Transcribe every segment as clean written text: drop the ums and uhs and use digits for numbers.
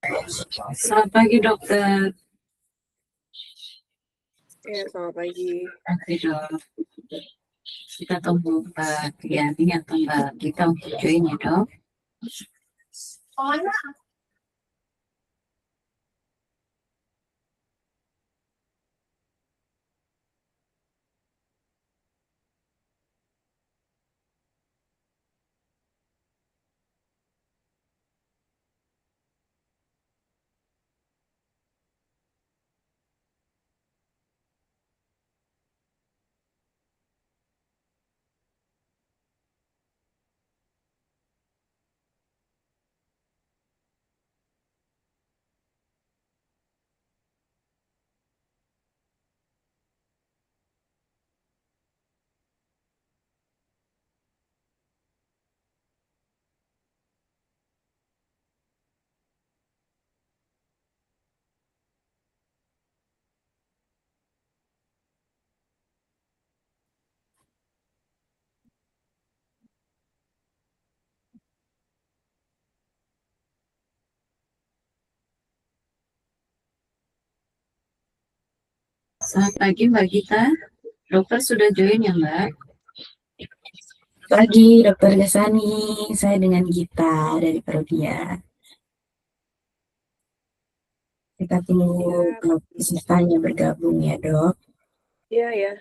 Selamat pagi dokter. Ya, selamat pagi. Oke dok, kita tunggu Mbak Yani atau Mbak Gita untuk join ya dok. Selamat pagi Mbak Gita. Dokter sudah join ya Mbak? Pagi, Dokter Gasani. Saya dengan Gita dari Perugia. Kita tunggu pesertanya bergabung ya, Dok. Iya, ya.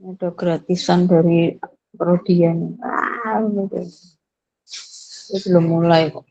Ada gratisan dari Prodian. Belum mulai kok.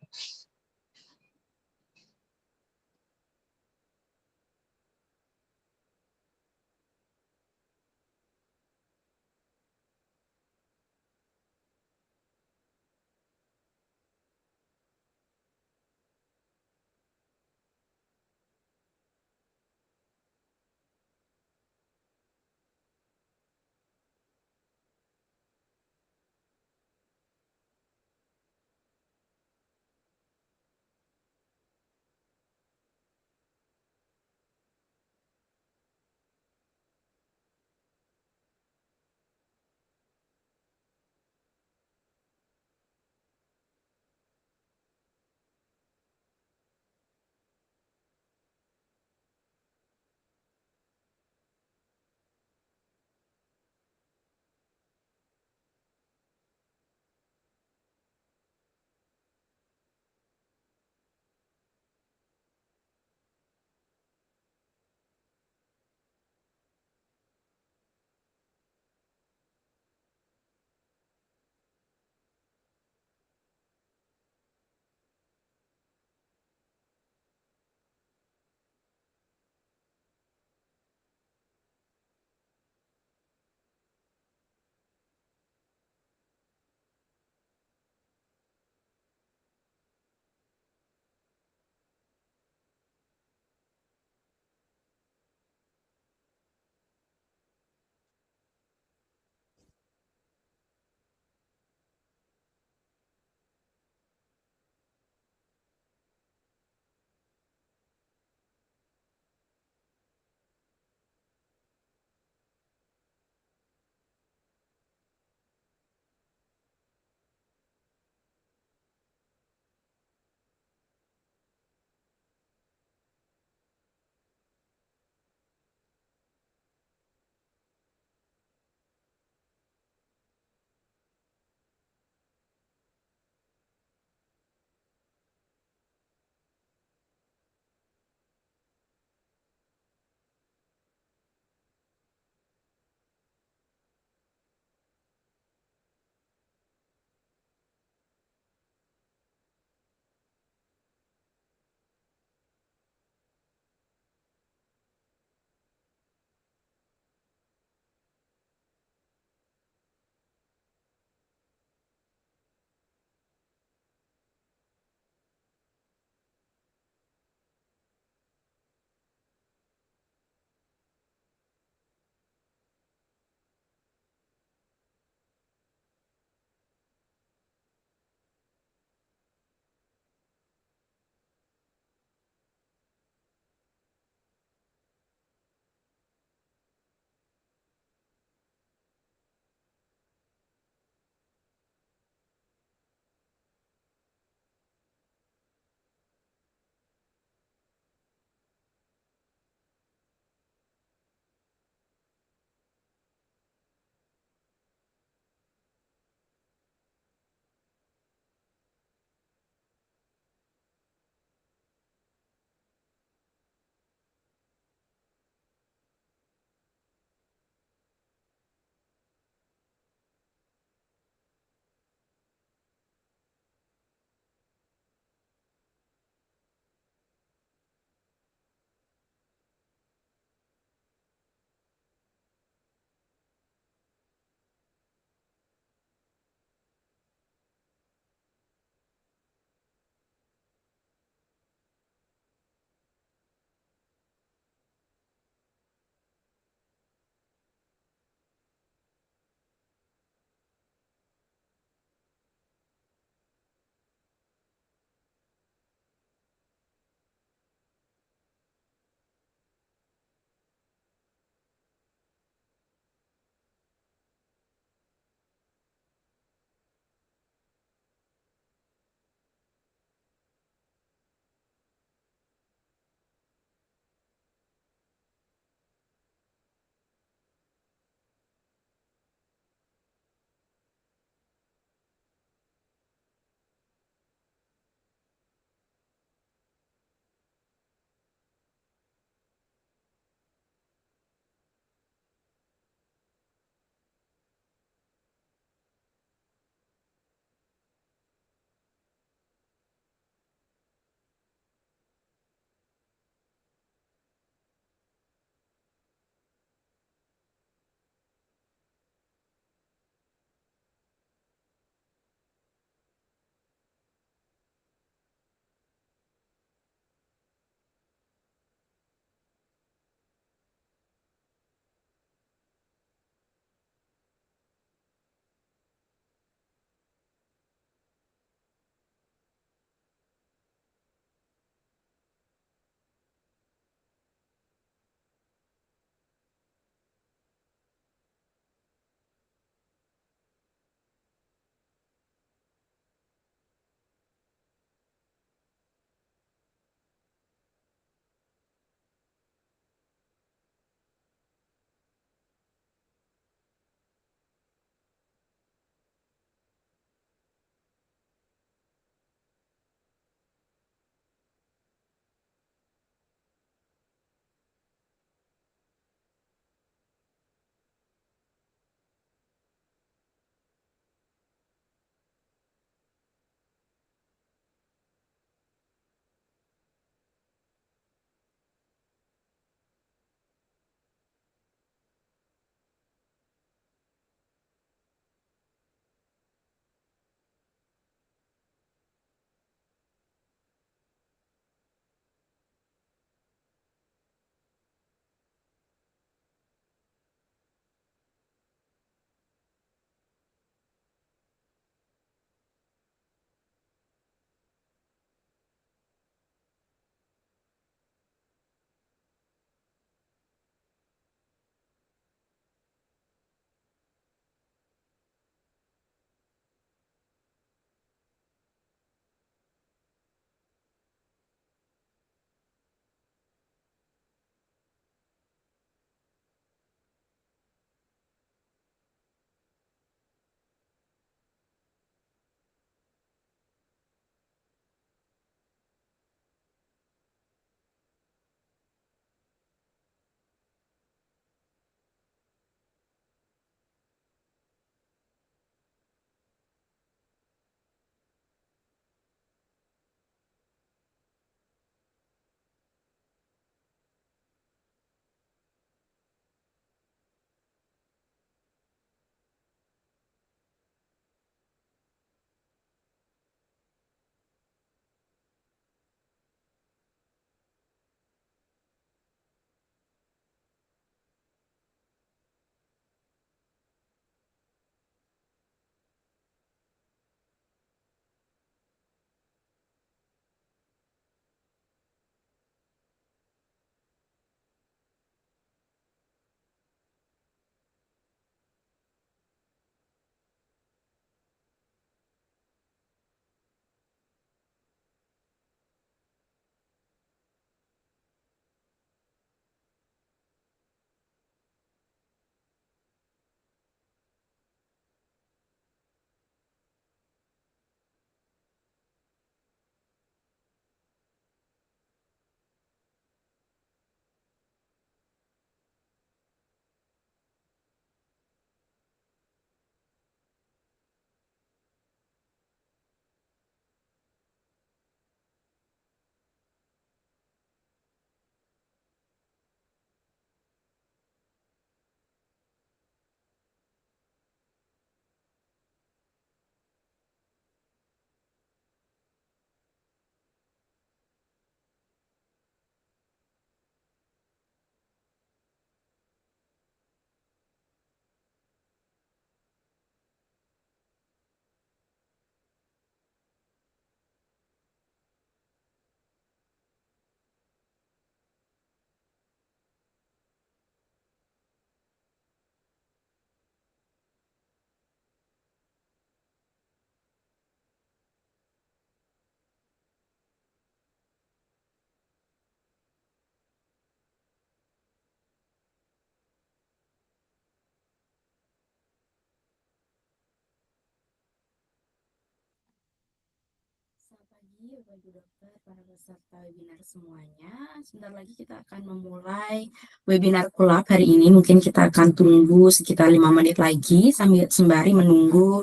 Bapak Ibu Dokter, para peserta webinar semuanya. Sebentar lagi kita akan memulai webinar kulap hari ini. Mungkin kita akan tunggu sekitar 5 menit lagi sambil sembari menunggu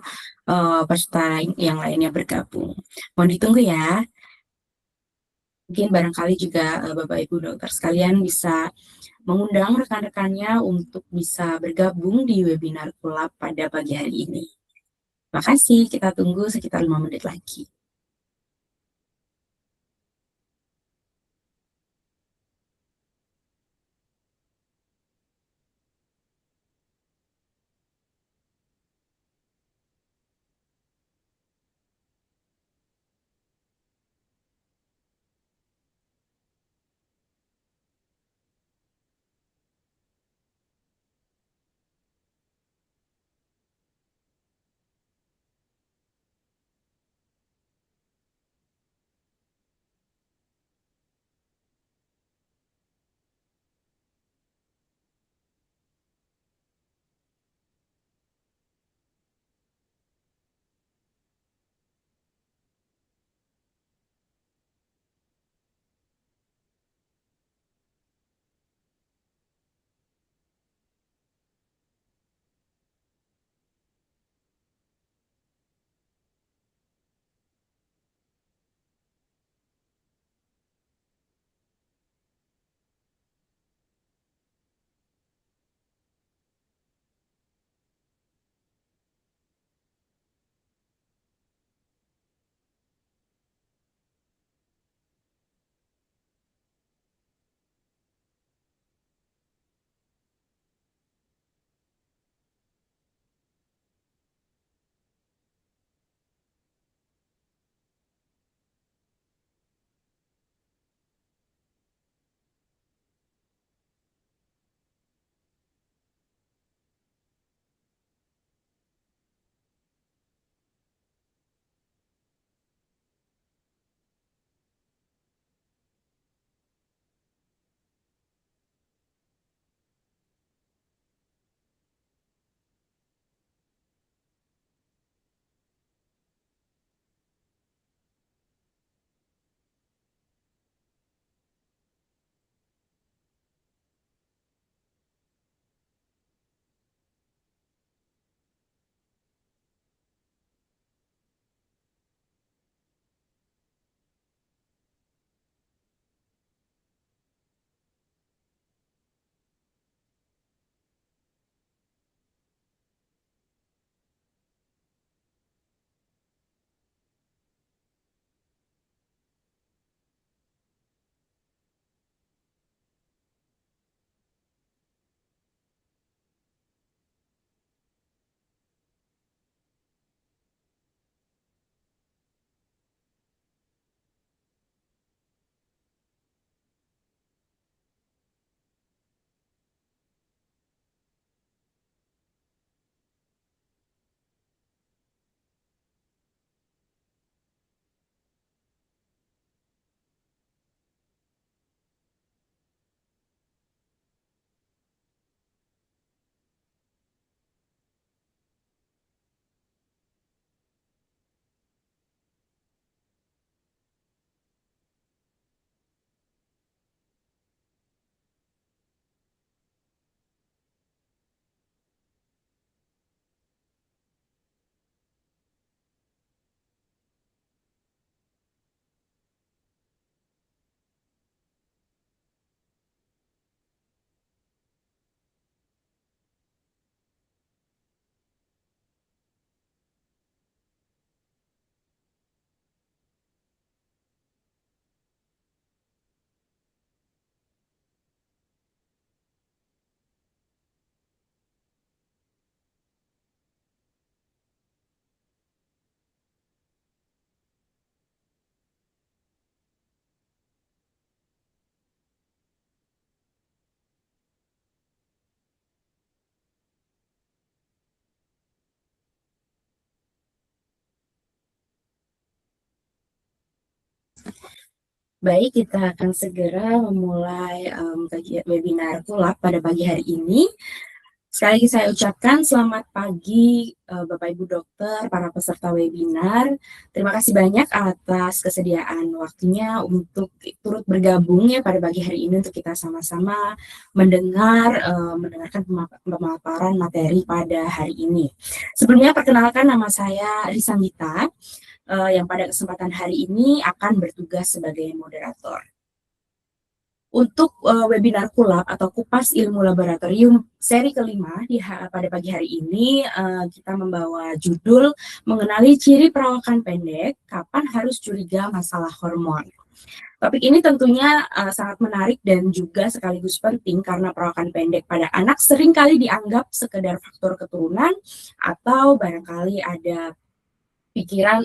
peserta yang lainnya bergabung. Mohon ditunggu ya. Mungkin barangkali juga Bapak Ibu Dokter sekalian bisa mengundang rekan-rekannya untuk bisa bergabung di webinar kulap pada pagi hari ini. Terima kasih, kita tunggu sekitar 5 menit lagi. Baik, kita akan segera memulai webinar kulap pada pagi hari ini. Sekali lagi saya ucapkan selamat pagi Bapak Ibu dokter, para peserta webinar. Terima kasih banyak atas kesediaan waktunya untuk turut bergabung ya pada pagi hari ini untuk kita sama-sama mendengarkan pemaparan materi pada hari ini. Sebelumnya perkenalkan, nama saya Risa Mita yang pada kesempatan hari ini akan bertugas sebagai moderator. Untuk webinar kulap atau kupas ilmu laboratorium seri kelima pada pagi hari ini kita membawa judul mengenali ciri perawakan pendek, kapan harus curiga masalah hormon. Topik ini tentunya sangat menarik dan juga sekaligus penting karena perawakan pendek pada anak seringkali dianggap sekedar faktor keturunan atau barangkali ada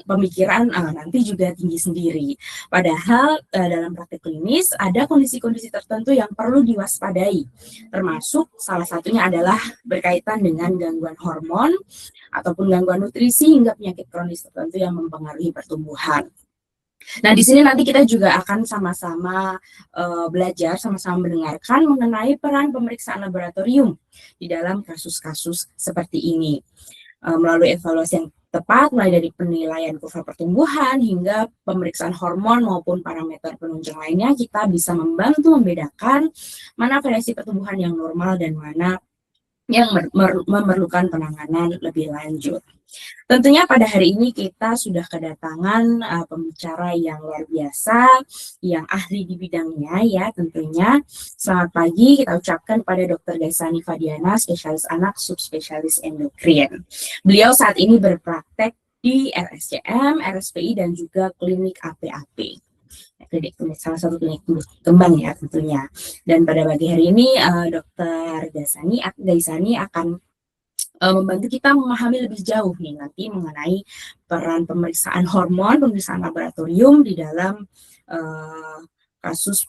pemikiran nanti juga tinggi sendiri. Padahal dalam praktik klinis ada kondisi-kondisi tertentu yang perlu diwaspadai, termasuk salah satunya adalah berkaitan dengan gangguan hormon ataupun gangguan nutrisi hingga penyakit kronis tertentu yang mempengaruhi pertumbuhan. Nah, di sini nanti kita juga akan sama-sama belajar, sama-sama mendengarkan mengenai peran pemeriksaan laboratorium di dalam kasus-kasus seperti ini. Melalui evaluasi yang tepat, mulai dari penilaian kurva pertumbuhan hingga pemeriksaan hormon maupun parameter penunjang lainnya, kita bisa membantu membedakan mana variasi pertumbuhan yang normal dan mana yang memerlukan penanganan lebih lanjut. Tentunya pada hari ini kita sudah kedatangan pembicara yang luar biasa, yang ahli di bidangnya ya tentunya. Selamat pagi kita ucapkan pada Dr. Gaisani Fadiana, spesialis anak subspesialis endokrin. Beliau saat ini berpraktek di RSCM, RSPI dan juga klinik APAP. Salah satu klinik kembang ya tentunya. Dan pada pagi hari ini Dr. Gaisani akan membantu kita memahami lebih jauh nih nanti mengenai peran pemeriksaan hormon, pemeriksaan laboratorium di dalam kasus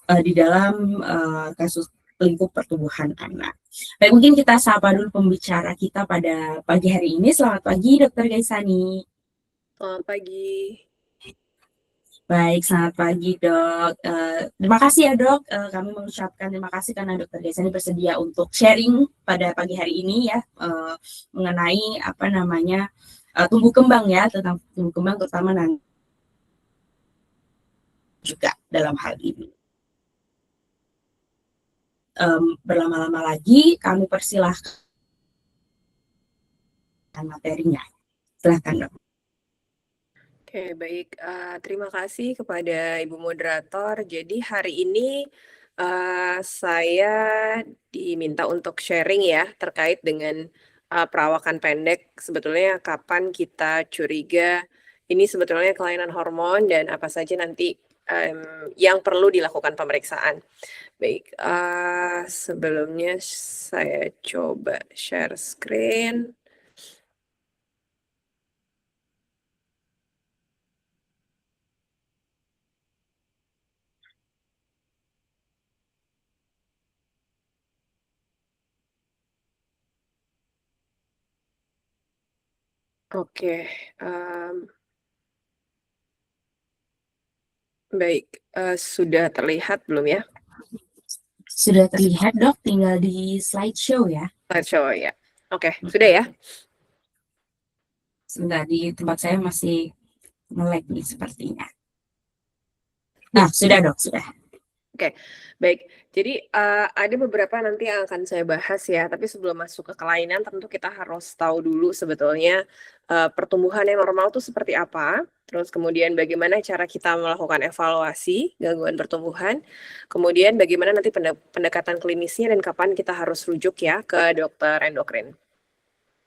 lingkup pertumbuhan anak. Baik, mungkin kita sapa dulu pembicara kita pada pagi hari ini. Selamat pagi, Dr. Gaisani. Selamat pagi. Baik, selamat pagi dok. Terima kasih ya dok. Kami mengucapkan terima kasih karena Dr. Gaisani bersedia untuk sharing pada pagi hari ini ya mengenai tumbuh kembang ya, tentang tumbuh kembang terutama nanti juga dalam hal ini. Berlama-lama lagi kami persilahkan materinya. Silahkan dok. Oke, baik. Terima kasih kepada Ibu Moderator. Jadi hari ini saya diminta untuk sharing ya terkait dengan perawakan pendek. Sebetulnya kapan kita curiga ini sebetulnya kelainan hormon dan apa saja nanti yang perlu dilakukan pemeriksaan. Baik, sebelumnya saya coba share screen. Oke, baik, sudah terlihat belum ya? Sudah terlihat dok, tinggal di slideshow ya. Slideshow ya. Oke, sudah ya? Sebentar, di tempat saya masih nge-lag nih sepertinya. Nah, sudah dok, sudah. Oke, baik. Jadi ada beberapa nanti yang akan saya bahas ya, tapi sebelum masuk ke kelainan tentu kita harus tahu dulu sebetulnya pertumbuhan yang normal itu seperti apa, terus kemudian bagaimana cara kita melakukan evaluasi gangguan pertumbuhan, kemudian bagaimana nanti pendekatan klinisnya dan kapan kita harus rujuk ya ke dokter endokrin.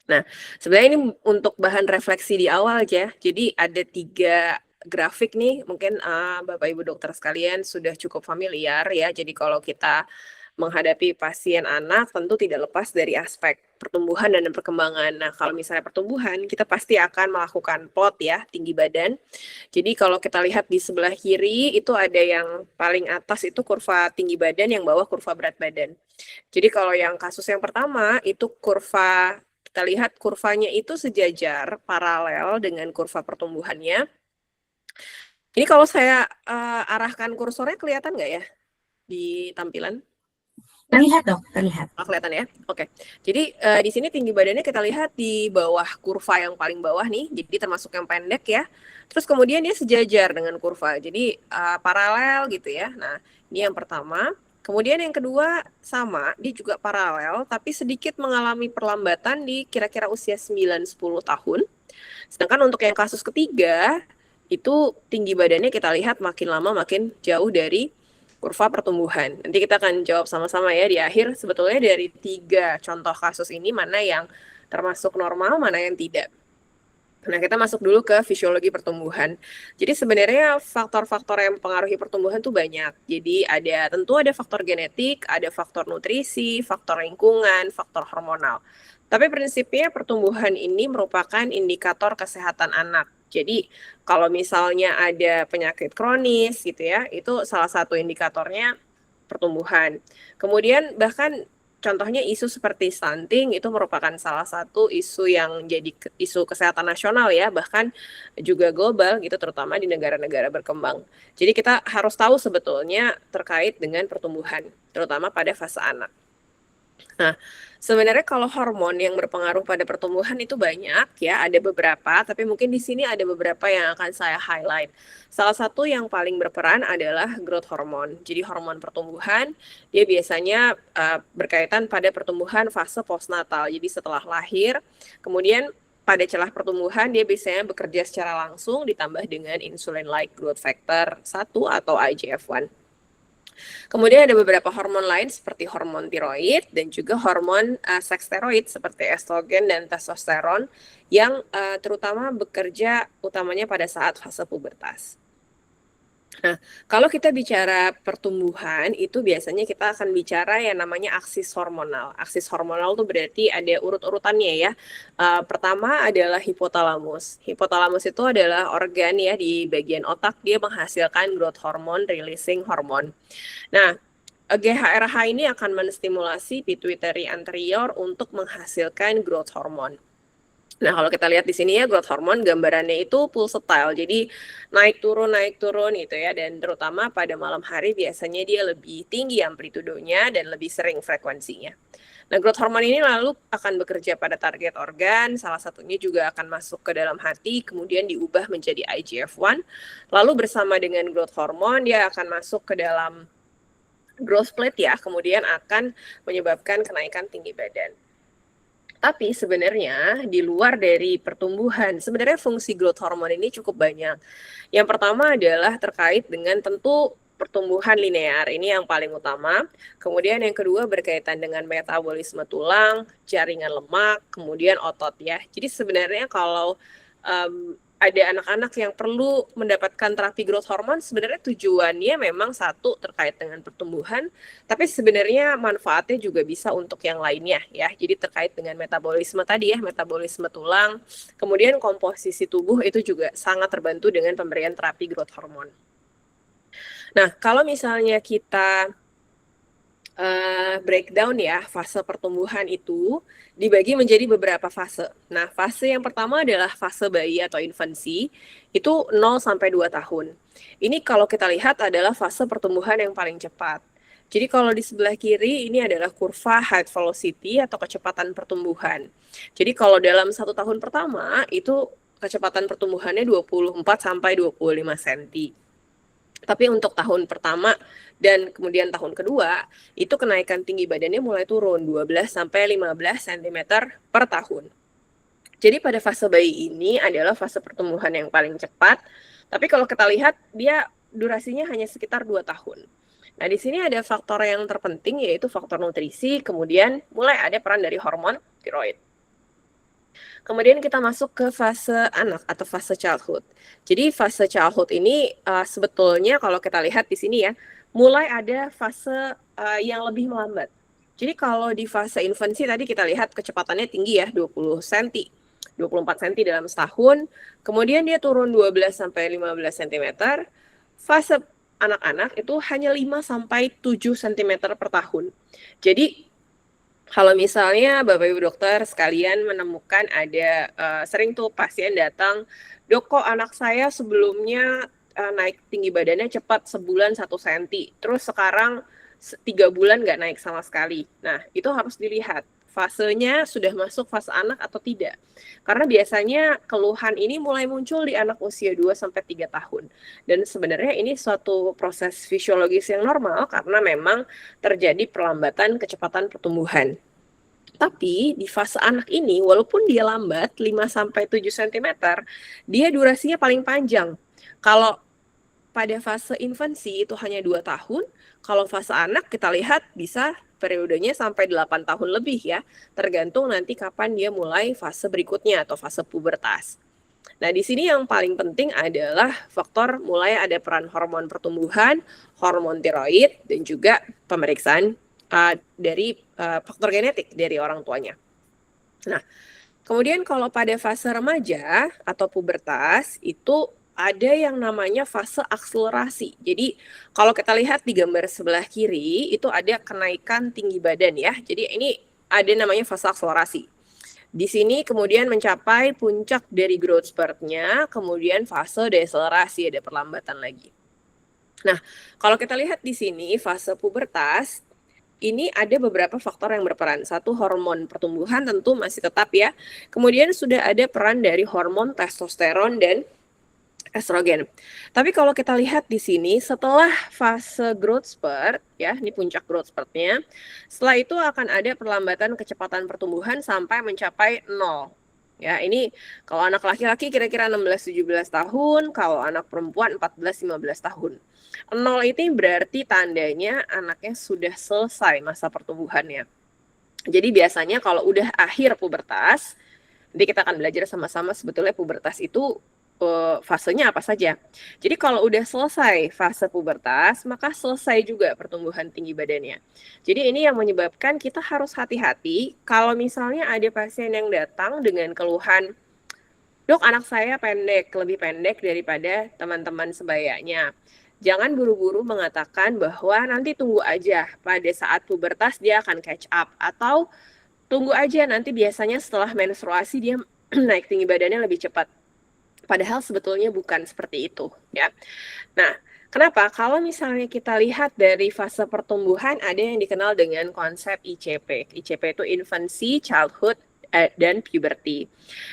Nah, sebenarnya ini untuk bahan refleksi di awal aja. Jadi ada 3 grafik nih, mungkin Bapak Ibu dokter sekalian sudah cukup familiar ya. Jadi kalau kita menghadapi pasien anak tentu tidak lepas dari aspek pertumbuhan dan perkembangan. Nah, kalau misalnya pertumbuhan, kita pasti akan melakukan plot ya, tinggi badan. Jadi kalau kita lihat di sebelah kiri itu ada yang paling atas itu kurva tinggi badan, yang bawah kurva berat badan. Jadi kalau yang kasus yang pertama itu kita lihat kurvanya itu sejajar paralel dengan kurva pertumbuhannya. Ini kalau saya arahkan kursornya kelihatan nggak ya di tampilan? Terlihat dok, terlihat. Oh, kelihatan ya? Oke. Jadi di sini tinggi badannya kita lihat di bawah kurva yang paling bawah nih. Jadi termasuk yang pendek ya. Terus kemudian dia sejajar dengan kurva. Jadi paralel gitu ya. Nah, ini yang pertama. Kemudian yang kedua sama, dia juga paralel tapi sedikit mengalami perlambatan di kira-kira usia 9-10 tahun. Sedangkan untuk yang kasus ketiga, itu tinggi badannya kita lihat makin lama makin jauh dari kurva pertumbuhan. Nanti kita akan jawab sama-sama ya di akhir. Sebetulnya dari 3 contoh kasus ini mana yang termasuk normal, mana yang tidak. Nah, kita masuk dulu ke fisiologi pertumbuhan. Jadi sebenarnya faktor-faktor yang mempengaruhi pertumbuhan tuh banyak. Jadi tentu ada faktor genetik, ada faktor nutrisi, faktor lingkungan, faktor hormonal. Tapi prinsipnya pertumbuhan ini merupakan indikator kesehatan anak. Jadi kalau misalnya ada penyakit kronis gitu ya, itu salah satu indikatornya pertumbuhan. Kemudian bahkan contohnya isu seperti stunting itu merupakan salah satu isu yang jadi isu kesehatan nasional ya, bahkan juga global gitu, terutama di negara-negara berkembang. Jadi kita harus tahu sebetulnya terkait dengan pertumbuhan, terutama pada fase anak. Nah, sebenarnya kalau hormon yang berpengaruh pada pertumbuhan itu banyak ya, ada beberapa, tapi mungkin di sini ada beberapa yang akan saya highlight. Salah satu yang paling berperan adalah growth hormone. Jadi hormon pertumbuhan, dia biasanya berkaitan pada pertumbuhan fase postnatal. Jadi setelah lahir, kemudian pada celah pertumbuhan dia biasanya bekerja secara langsung ditambah dengan insulin-like growth factor 1 atau IGF-1. Kemudian ada beberapa hormon lain seperti hormon tiroid dan juga hormon seks steroid seperti estrogen dan testosteron yang terutama bekerja utamanya pada saat fase pubertas. Nah, kalau kita bicara pertumbuhan, itu biasanya kita akan bicara yang namanya aksis hormonal. Aksis hormonal itu berarti ada urut-urutannya ya. Pertama adalah hipotalamus. Hipotalamus itu adalah organ ya di bagian otak, dia menghasilkan growth hormone, releasing hormone. Nah, GHRH ini akan menstimulasi pituitary anterior untuk menghasilkan growth hormone. Nah, kalau kita lihat di sini ya, growth hormone gambarannya itu pulsatile. Jadi naik turun gitu ya, dan terutama pada malam hari biasanya dia lebih tinggi amplitudonya dan lebih sering frekuensinya. Nah, growth hormone ini lalu akan bekerja pada target organ, salah satunya juga akan masuk ke dalam hati, kemudian diubah menjadi IGF-1. Lalu bersama dengan growth hormone, dia akan masuk ke dalam growth plate ya, kemudian akan menyebabkan kenaikan tinggi badan. Tapi sebenarnya di luar dari pertumbuhan, sebenarnya fungsi growth hormone ini cukup banyak. Yang pertama adalah terkait dengan tentu pertumbuhan linear, ini yang paling utama. Kemudian yang kedua berkaitan dengan metabolisme tulang, jaringan lemak, kemudian otot ya. Jadi sebenarnya kalau ada anak-anak yang perlu mendapatkan terapi growth hormone, sebenarnya tujuannya memang satu terkait dengan pertumbuhan, tapi sebenarnya manfaatnya juga bisa untuk yang lainnya ya. Jadi terkait dengan metabolisme tadi ya, metabolisme tulang, kemudian komposisi tubuh itu juga sangat terbantu dengan pemberian terapi growth hormone. Nah, kalau misalnya kita breakdown ya, fase pertumbuhan itu dibagi menjadi beberapa fase. Nah, fase yang pertama adalah fase bayi atau infansi, itu 0 sampai 2 tahun. Ini kalau kita lihat adalah fase pertumbuhan yang paling cepat. Jadi kalau di sebelah kiri ini adalah kurva height velocity atau kecepatan pertumbuhan. Jadi kalau dalam 1 tahun pertama itu kecepatan pertumbuhannya 24 sampai 25 cm. Tapi untuk tahun pertama dan kemudian tahun kedua, itu kenaikan tinggi badannya mulai turun 12 sampai 15 cm per tahun. Jadi pada fase bayi ini adalah fase pertumbuhan yang paling cepat, tapi kalau kita lihat dia durasinya hanya sekitar 2 tahun. Nah, di sini ada faktor yang terpenting yaitu faktor nutrisi, kemudian mulai ada peran dari hormon tiroid. Kemudian kita masuk ke fase anak atau fase childhood. Jadi fase childhood ini sebetulnya kalau kita lihat di sini ya, mulai ada fase yang lebih melambat. Jadi kalau di fase infansi tadi kita lihat kecepatannya tinggi ya, 20 cm, 24 cm dalam setahun. Kemudian dia turun 12 sampai 15 cm. Fase anak-anak itu hanya 5 sampai 7 cm per tahun. Jadi kalau misalnya Bapak Ibu dokter sekalian menemukan ada sering tuh pasien datang, "Dok, kok anak saya sebelumnya naik tinggi badannya cepat sebulan 1 cm, terus sekarang 3 bulan nggak naik sama sekali. Nah, itu harus dilihat fasenya sudah masuk fase anak atau tidak. Karena biasanya keluhan ini mulai muncul di anak usia 2-3 tahun. Dan sebenarnya ini suatu proses fisiologis yang normal karena memang terjadi perlambatan kecepatan pertumbuhan. Tapi di fase anak ini, walaupun dia lambat 5-7 cm, dia durasinya paling panjang. Kalau pada fase infansi itu hanya 2 tahun, kalau fase anak kita lihat bisa periodenya sampai 8 tahun lebih ya, tergantung nanti kapan dia mulai fase berikutnya atau fase pubertas. Nah, di sini yang paling penting adalah faktor mulai ada peran hormon pertumbuhan, hormon tiroid, dan juga pemeriksaan dari faktor genetik dari orang tuanya. Nah, kemudian kalau pada fase remaja atau pubertas itu ada yang namanya fase akselerasi. Jadi kalau kita lihat di gambar sebelah kiri itu ada kenaikan tinggi badan ya. Jadi ini ada namanya fase akselerasi. Di sini kemudian mencapai puncak dari growth spurt-nya, kemudian fase deselerasi, ada perlambatan lagi. Nah, kalau kita lihat di sini fase pubertas, ini ada beberapa faktor yang berperan. Satu, hormon pertumbuhan tentu masih tetap ya. Kemudian sudah ada peran dari hormon testosteron dan estrogen. Tapi kalau kita lihat di sini setelah fase growth spurt ya, ini puncak growth spurt-nya, setelah itu akan ada perlambatan kecepatan pertumbuhan sampai mencapai 0. Ya, ini kalau anak laki-laki kira-kira 16-17 tahun, kalau anak perempuan 14-15 tahun. 0 ini berarti tandanya anaknya sudah selesai masa pertumbuhannya. Jadi biasanya kalau udah akhir pubertas, nanti kita akan belajar sama-sama sebetulnya pubertas itu fasenya apa saja. Jadi kalau udah selesai fase pubertas, maka selesai juga pertumbuhan tinggi badannya. Jadi ini yang menyebabkan kita harus hati-hati kalau misalnya ada pasien yang datang dengan keluhan, "Dok, anak saya pendek, lebih pendek daripada teman-teman sebayanya." Jangan buru-buru mengatakan bahwa nanti tunggu aja pada saat pubertas dia akan catch up, atau tunggu aja nanti biasanya setelah menstruasi dia naik tinggi badannya lebih cepat. Padahal sebetulnya bukan seperti itu ya. Nah, kenapa? Kalau misalnya kita lihat dari fase pertumbuhan ada yang dikenal dengan konsep ICP. ICP itu infancy, childhood, dan puberty.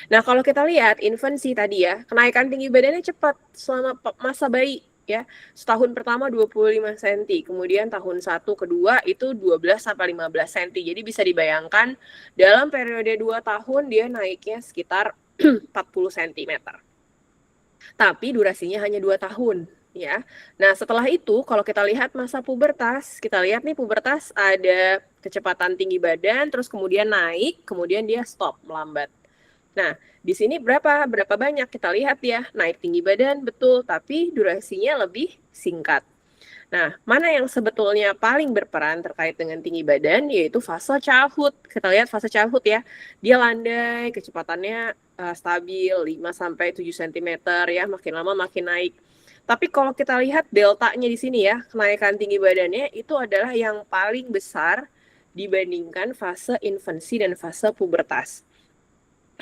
Nah, kalau kita lihat infancy tadi ya, kenaikan tinggi badannya cepat selama masa bayi ya. Setahun pertama 25 cm, kemudian tahun 1 kedua itu 12-15 cm. Jadi bisa dibayangkan dalam periode 2 tahun dia naiknya sekitar 40 cm. Tapi durasinya hanya 2 tahun ya. Nah, setelah itu kalau kita lihat masa pubertas, kita lihat nih pubertas ada kecepatan tinggi badan, terus kemudian naik, kemudian dia stop, melambat. Nah, di sini berapa banyak kita lihat ya, naik tinggi badan betul, tapi durasinya lebih singkat. Nah, mana yang sebetulnya paling berperan terkait dengan tinggi badan, yaitu fase childhood. Kita lihat fase childhood ya, dia landai, kecepatannya stabil 5-7 cm ya, makin lama makin naik. Tapi kalau kita lihat deltanya di sini ya, kenaikan tinggi badannya itu adalah yang paling besar dibandingkan fase infansi dan fase pubertas.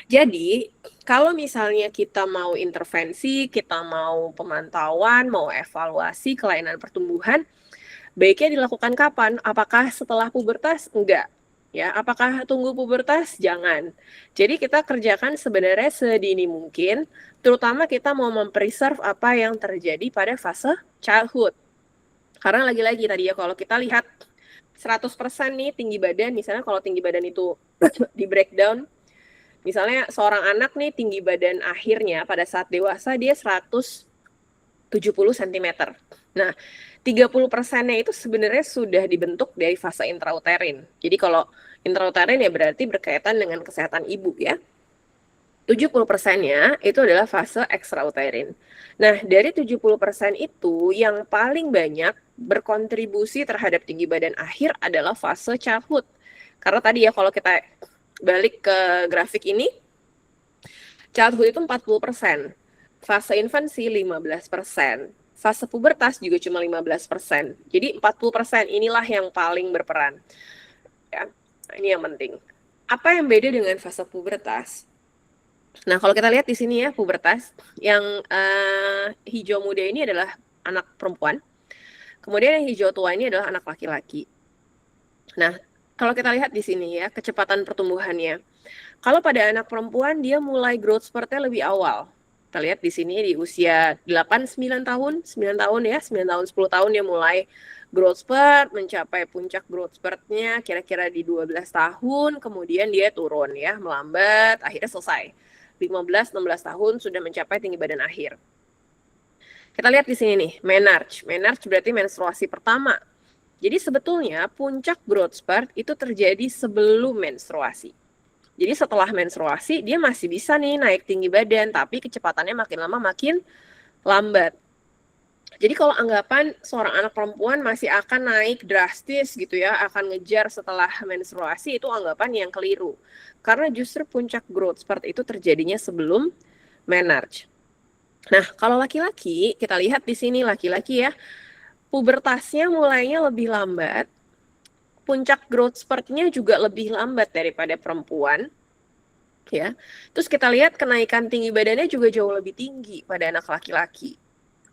Jadi, kalau misalnya kita mau intervensi, kita mau pemantauan, mau evaluasi kelainan pertumbuhan, baiknya dilakukan kapan? Apakah setelah pubertas? Enggak. Ya, apakah tunggu pubertas? Jangan. Jadi kita kerjakan sebenarnya sedini mungkin, terutama kita mau mempreserve apa yang terjadi pada fase childhood. Karena lagi-lagi tadi ya, kalau kita lihat 100% nih tinggi badan, misalnya kalau tinggi badan itu di breakdown, misalnya seorang anak nih tinggi badan akhirnya pada saat dewasa dia 170 cm. Nah, 30%-nya itu sebenarnya sudah dibentuk dari fase intrauterin. Jadi kalau intrauterin ya berarti berkaitan dengan kesehatan ibu ya. 70%-nya itu adalah fase extrauterin. Nah, dari 70% itu yang paling banyak berkontribusi terhadap tinggi badan akhir adalah fase childhood. Karena tadi ya kalau kita balik ke grafik ini, childhood itu 40%, fase infansi 15%, fase pubertas juga cuma 15%. Jadi 40% inilah yang paling berperan. Ya, ini yang penting. Apa yang beda dengan fase pubertas? Nah, kalau kita lihat di sini ya, pubertas yang hijau muda ini adalah anak perempuan. Kemudian yang hijau tua ini adalah anak laki-laki. Nah, kalau kita lihat di sini ya, kecepatan pertumbuhannya. Kalau pada anak perempuan, dia mulai growth spurt-nya lebih awal. Kita lihat di sini di usia 8-9 tahun, 9 tahun ya, 9 tahun, 10 tahun dia mulai growth spurt, mencapai puncak growth spurt-nya kira-kira di 12 tahun, kemudian dia turun ya, melambat, akhirnya selesai. 15-16 tahun sudah mencapai tinggi badan akhir. Kita lihat di sini nih, menarche. Menarche berarti menstruasi pertama. Jadi sebetulnya puncak growth spurt itu terjadi sebelum menstruasi. Jadi setelah menstruasi dia masih bisa nih naik tinggi badan, tapi kecepatannya makin lama makin lambat. Jadi kalau anggapan seorang anak perempuan masih akan naik drastis gitu ya, akan ngejar setelah menstruasi, itu anggapan yang keliru. Karena justru puncak growth spurt itu terjadinya sebelum menarche. Nah, kalau laki-laki, kita lihat di sini laki-laki ya, pubertasnya mulainya lebih lambat, puncak growth spurt-nya juga lebih lambat daripada perempuan, ya. Terus kita lihat kenaikan tinggi badannya juga jauh lebih tinggi pada anak laki-laki.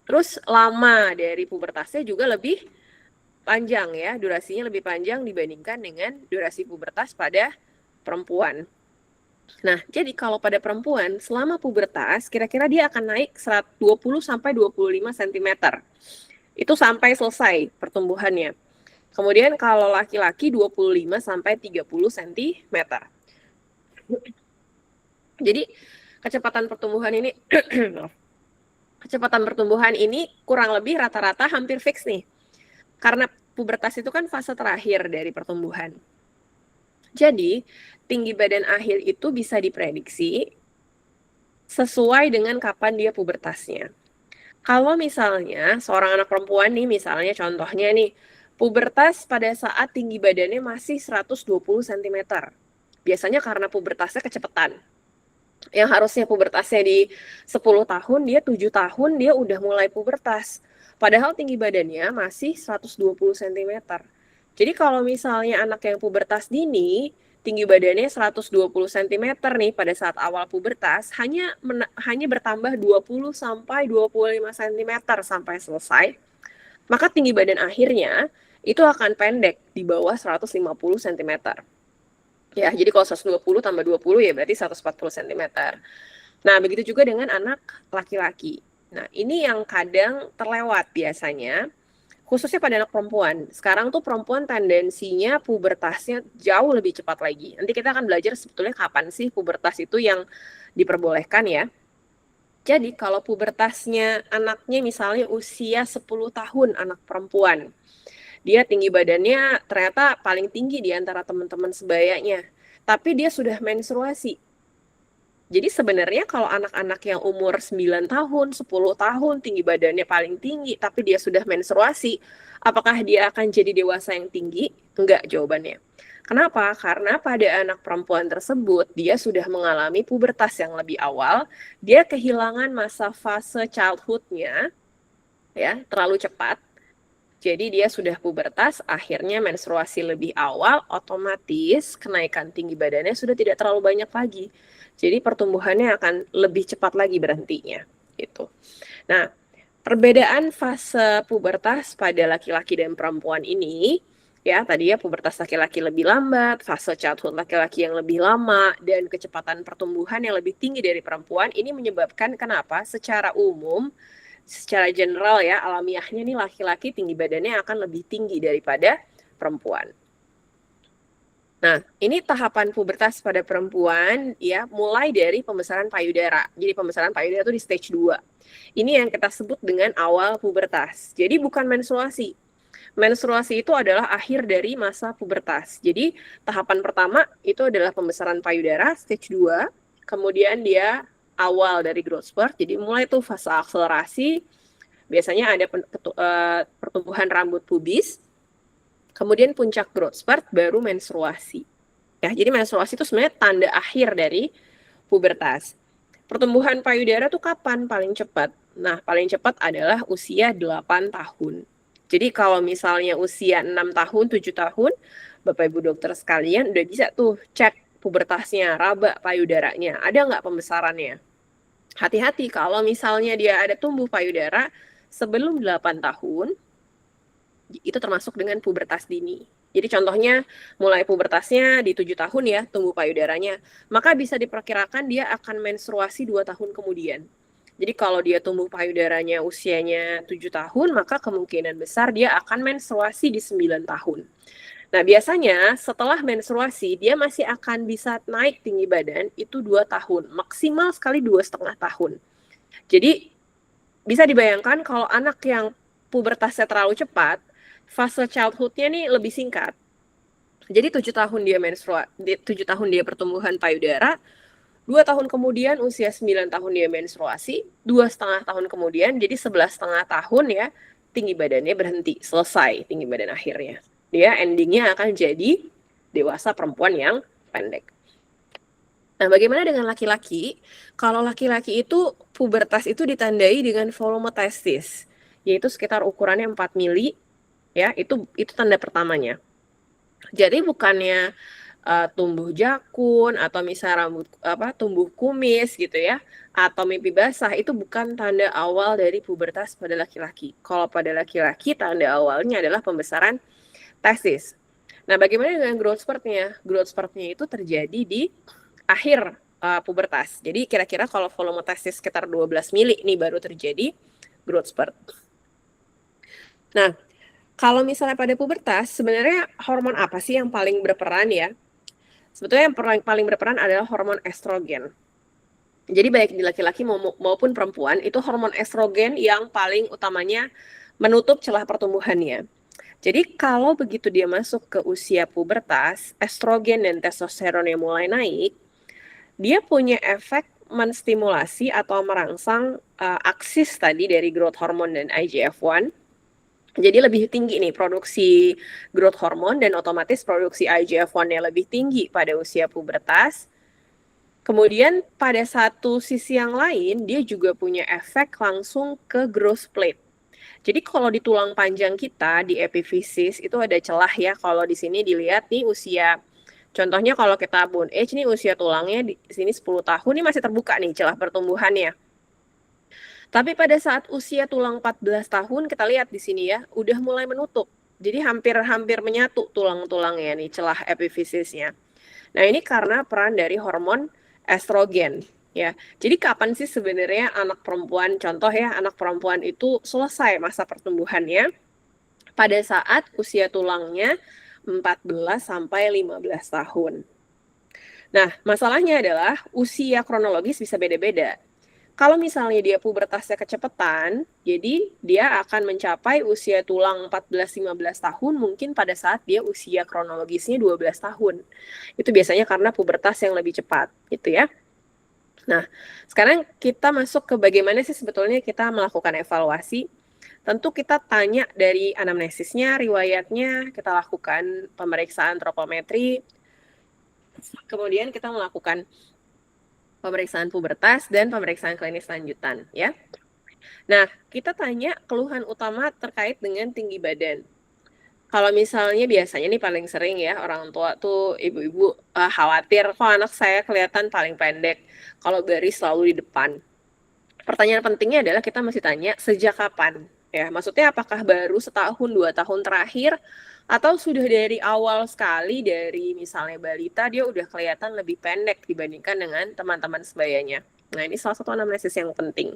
Terus lama dari pubertasnya juga lebih panjang ya, durasinya lebih panjang dibandingkan dengan durasi pubertas pada perempuan. Nah, jadi kalau pada perempuan, selama pubertas, kira-kira dia akan naik 20-25 cm. Itu sampai selesai pertumbuhannya. Kemudian kalau laki-laki 25-30 cm. Jadi, kecepatan pertumbuhan ini kecepatan pertumbuhan ini kurang lebih rata-rata hampir fix nih. Karena pubertas itu kan fase terakhir dari pertumbuhan. Jadi, tinggi badan akhir itu bisa diprediksi sesuai dengan kapan dia pubertasnya. Kalau misalnya seorang anak perempuan nih, misalnya contohnya nih, pubertas pada saat tinggi badannya masih 120 cm. Biasanya karena pubertasnya kecepatan. Yang harusnya pubertasnya di 10 tahun, dia 7 tahun dia udah mulai pubertas. Padahal tinggi badannya masih 120 cm. Jadi kalau misalnya anak yang pubertas dini, tinggi badannya 120 cm nih pada saat awal pubertas, hanya bertambah 20 sampai 25 cm sampai selesai, maka tinggi badan akhirnya itu akan pendek di bawah 150 cm. Ya, jadi kalau 120 tambah 20 ya berarti 140 cm. Nah, begitu juga dengan anak laki-laki. Nah, ini yang kadang terlewat biasanya, khususnya pada anak perempuan. Sekarang tuh perempuan tendensinya pubertasnya jauh lebih cepat lagi. Nanti kita akan belajar sebetulnya kapan sih pubertas itu yang diperbolehkan ya. Jadi kalau pubertasnya anaknya misalnya usia 10 tahun anak perempuan, dia tinggi badannya ternyata paling tinggi di antara teman-teman sebayanya, tapi dia sudah menstruasi. Jadi sebenarnya kalau anak-anak yang umur 9 tahun, 10 tahun, tinggi badannya paling tinggi, tapi dia sudah menstruasi, apakah dia akan jadi dewasa yang tinggi? Enggak jawabannya. Kenapa? Karena pada anak perempuan tersebut, dia sudah mengalami pubertas yang lebih awal, dia kehilangan masa fase childhood-nya, ya, terlalu cepat. Jadi dia sudah pubertas, akhirnya menstruasi lebih awal, otomatis kenaikan tinggi badannya sudah tidak terlalu banyak lagi. Jadi pertumbuhannya akan lebih cepat lagi berhentinya, gitu. Nah, perbedaan fase pubertas pada laki-laki dan perempuan ini, ya tadi ya pubertas laki-laki lebih lambat, fase childhood laki-laki yang lebih lama, dan kecepatan pertumbuhan yang lebih tinggi dari perempuan, ini menyebabkan kenapa secara umum, secara general ya, alamiahnya nih laki-laki tinggi badannya akan lebih tinggi daripada perempuan. Nah, ini tahapan pubertas pada perempuan ya, mulai dari pembesaran payudara. Jadi pembesaran payudara itu di stage 2. Ini yang kita sebut dengan awal pubertas. Jadi bukan menstruasi. Menstruasi itu adalah akhir dari masa pubertas. Jadi tahapan pertama itu adalah pembesaran payudara stage 2, kemudian dia awal dari growth spurt, jadi mulai tuh fase akselerasi, biasanya ada pertumbuhan rambut pubis, kemudian puncak growth spurt, baru menstruasi. Ya, jadi menstruasi itu sebenarnya tanda akhir dari pubertas. Pertumbuhan payudara tuh kapan paling cepat? Nah, paling cepat adalah usia 8 tahun. Jadi kalau misalnya usia 6 tahun, 7 tahun, Bapak Ibu dokter sekalian udah bisa tuh cek pubertasnya, raba payudaranya, ada nggak pembesarannya? Hati-hati kalau misalnya dia ada tumbuh payudara sebelum 8 tahun, Itu termasuk dengan pubertas dini. Jadi contohnya mulai pubertasnya di 7 tahun ya, tumbuh payudaranya, maka bisa diperkirakan dia akan menstruasi 2 tahun kemudian. Jadi kalau dia tumbuh payudaranya usianya 7 tahun, maka kemungkinan besar dia akan menstruasi di 9 tahun. Nah, biasanya setelah menstruasi, dia masih akan bisa naik tinggi badan itu 2 tahun, maksimal sekali 2,5 tahun. Jadi, bisa dibayangkan kalau anak yang pubertasnya terlalu cepat, fase childhood-nya nih lebih singkat. Jadi 7 tahun dia 7 tahun dia pertumbuhan payudara, 2 tahun kemudian usia 9 tahun dia menstruasi, 2,5 tahun kemudian jadi 11,5 tahun ya tinggi badannya berhenti, selesai tinggi badan akhirnya. Dia endingnya akan jadi dewasa perempuan yang pendek. Nah, bagaimana dengan laki-laki? Kalau laki-laki itu pubertas itu ditandai dengan volume testis, yaitu sekitar ukurannya 4 mili, ya, itu tanda pertamanya. Jadi bukannya tumbuh jakun atau misalnya tumbuh kumis gitu ya, atau mimpi basah, itu bukan tanda awal dari pubertas pada laki-laki. Kalau pada laki-laki tanda awalnya adalah pembesaran testis. Nah, bagaimana dengan growth spurt-nya? Growth spurt-nya itu terjadi di akhir pubertas. Jadi kira-kira kalau volume testis sekitar 12 mili nih baru terjadi growth spurt. Nah, kalau misalnya pada pubertas, sebenarnya hormon apa sih yang paling berperan ya? Sebetulnya yang paling berperan adalah hormon estrogen. Jadi baik di laki-laki maupun perempuan, itu hormon estrogen yang paling utamanya menutup celah pertumbuhannya. Jadi kalau begitu dia masuk ke usia pubertas, estrogen dan testosteron yang mulai naik, dia punya efek menstimulasi atau merangsang aksis tadi dari growth hormone dan IGF-1. Jadi lebih tinggi nih produksi growth hormone dan otomatis produksi IGF-1-nya lebih tinggi pada usia pubertas. Kemudian pada satu sisi yang lain, dia juga punya efek langsung ke growth plate. Jadi kalau di tulang panjang kita, di epifisis, itu ada celah ya. Kalau di sini dilihat nih usia, contohnya kalau kita bone age nih usia tulangnya di sini 10 tahun, ini masih terbuka nih celah pertumbuhannya. Tapi pada saat usia tulang 14 tahun, kita lihat di sini ya, udah mulai menutup. Jadi hampir menyatu tulang-tulangnya nih, celah epifisisnya. Nah, ini karena peran dari hormon estrogen. Ya, jadi kapan sih sebenarnya anak perempuan, contoh ya, anak perempuan itu selesai masa pertumbuhannya pada saat usia tulangnya 14 sampai 15 tahun. Nah, masalahnya adalah usia kronologis bisa beda-beda. Kalau misalnya dia pubertasnya kecepatan, jadi dia akan mencapai usia tulang 14-15 tahun mungkin pada saat dia usia kronologisnya 12 tahun. Itu biasanya karena pubertas yang lebih cepat, gitu ya. Nah, sekarang kita masuk ke bagaimana sih sebetulnya kita melakukan evaluasi. Tentu kita tanya dari anamnesisnya, riwayatnya, kita lakukan pemeriksaan tropometri, kemudian kita melakukan pemeriksaan pubertas dan pemeriksaan klinis lanjutan, ya. Nah, kita tanya keluhan utama terkait dengan tinggi badan. Kalau misalnya biasanya nih paling sering ya orang tua tuh ibu-ibu khawatir kok anak saya kelihatan paling pendek kalau baris selalu di depan. Pertanyaan pentingnya adalah kita mesti tanya sejak kapan ya, maksudnya apakah baru setahun 2 tahun terakhir atau sudah dari awal sekali dari misalnya balita dia udah kelihatan lebih pendek dibandingkan dengan teman-teman sebayanya. Nah, ini salah satu anamnesis yang penting.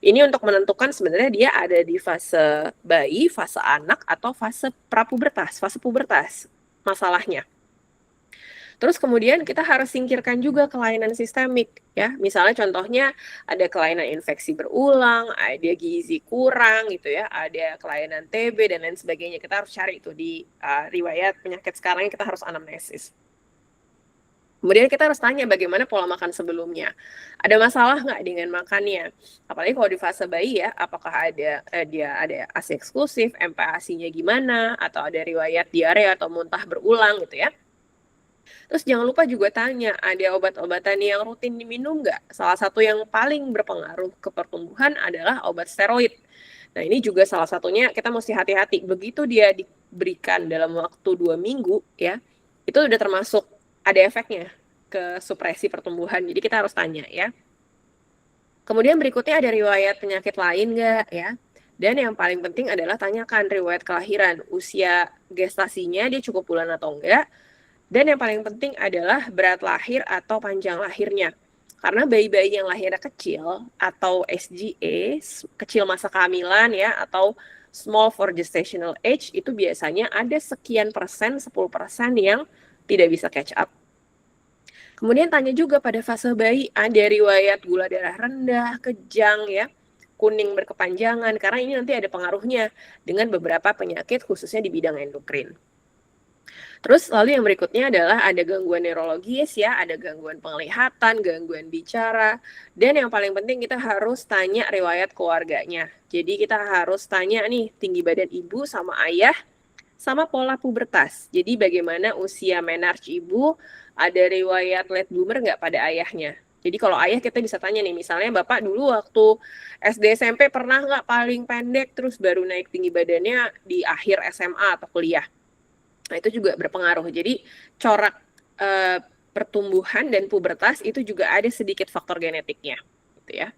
Ini untuk menentukan sebenarnya dia ada di fase bayi, fase anak, atau fase prapubertas, fase pubertas masalahnya. Terus kemudian kita harus singkirkan juga kelainan sistemik, ya. Misalnya contohnya ada kelainan infeksi berulang, ada gizi kurang gitu ya, ada kelainan TB dan lain sebagainya. Kita harus cari itu di riwayat penyakit sekarang kita harus anamnesis. Kemudian kita harus tanya bagaimana pola makan sebelumnya. Ada masalah nggak dengan makannya? Apalagi kalau di fase bayi ya, apakah dia ada ASI eksklusif, MPASI-nya gimana, atau ada riwayat diare atau muntah berulang gitu ya. Terus jangan lupa juga tanya, ada obat-obatan yang rutin diminum nggak? Salah satu yang paling berpengaruh ke pertumbuhan adalah obat steroid. Nah, ini juga salah satunya kita mesti hati-hati. Begitu dia diberikan dalam waktu 2 minggu ya, itu udah termasuk ada efeknya ke supresi pertumbuhan. Jadi kita harus tanya ya. Kemudian berikutnya ada riwayat penyakit lain nggak ya. Dan yang paling penting adalah tanyakan riwayat kelahiran, usia gestasinya dia cukup bulan atau enggak. Dan yang paling penting adalah berat lahir atau panjang lahirnya. Karena bayi-bayi yang lahirnya kecil atau SGA, kecil masa kehamilan ya, atau small for gestational age, itu biasanya ada sekian persen, 10% yang tidak bisa catch up. Kemudian tanya juga pada fase bayi, ada riwayat gula darah rendah, kejang ya, kuning berkepanjangan, karena ini nanti ada pengaruhnya dengan beberapa penyakit khususnya di bidang endokrin. Terus lalu yang berikutnya adalah ada gangguan neurologis ya, ada gangguan penglihatan, gangguan bicara, dan yang paling penting kita harus tanya riwayat keluarganya. Jadi kita harus tanya nih tinggi badan ibu sama ayah, sama pola pubertas. Jadi bagaimana usia menarche ibu, ada riwayat late bloomer nggak pada ayahnya. Jadi kalau ayah kita bisa tanya nih, misalnya Bapak dulu waktu SD SMP pernah nggak paling pendek terus baru naik tinggi badannya di akhir SMA atau kuliah. Nah itu juga berpengaruh. Jadi corak pertumbuhan dan pubertas itu juga ada sedikit faktor genetiknya, gitu ya.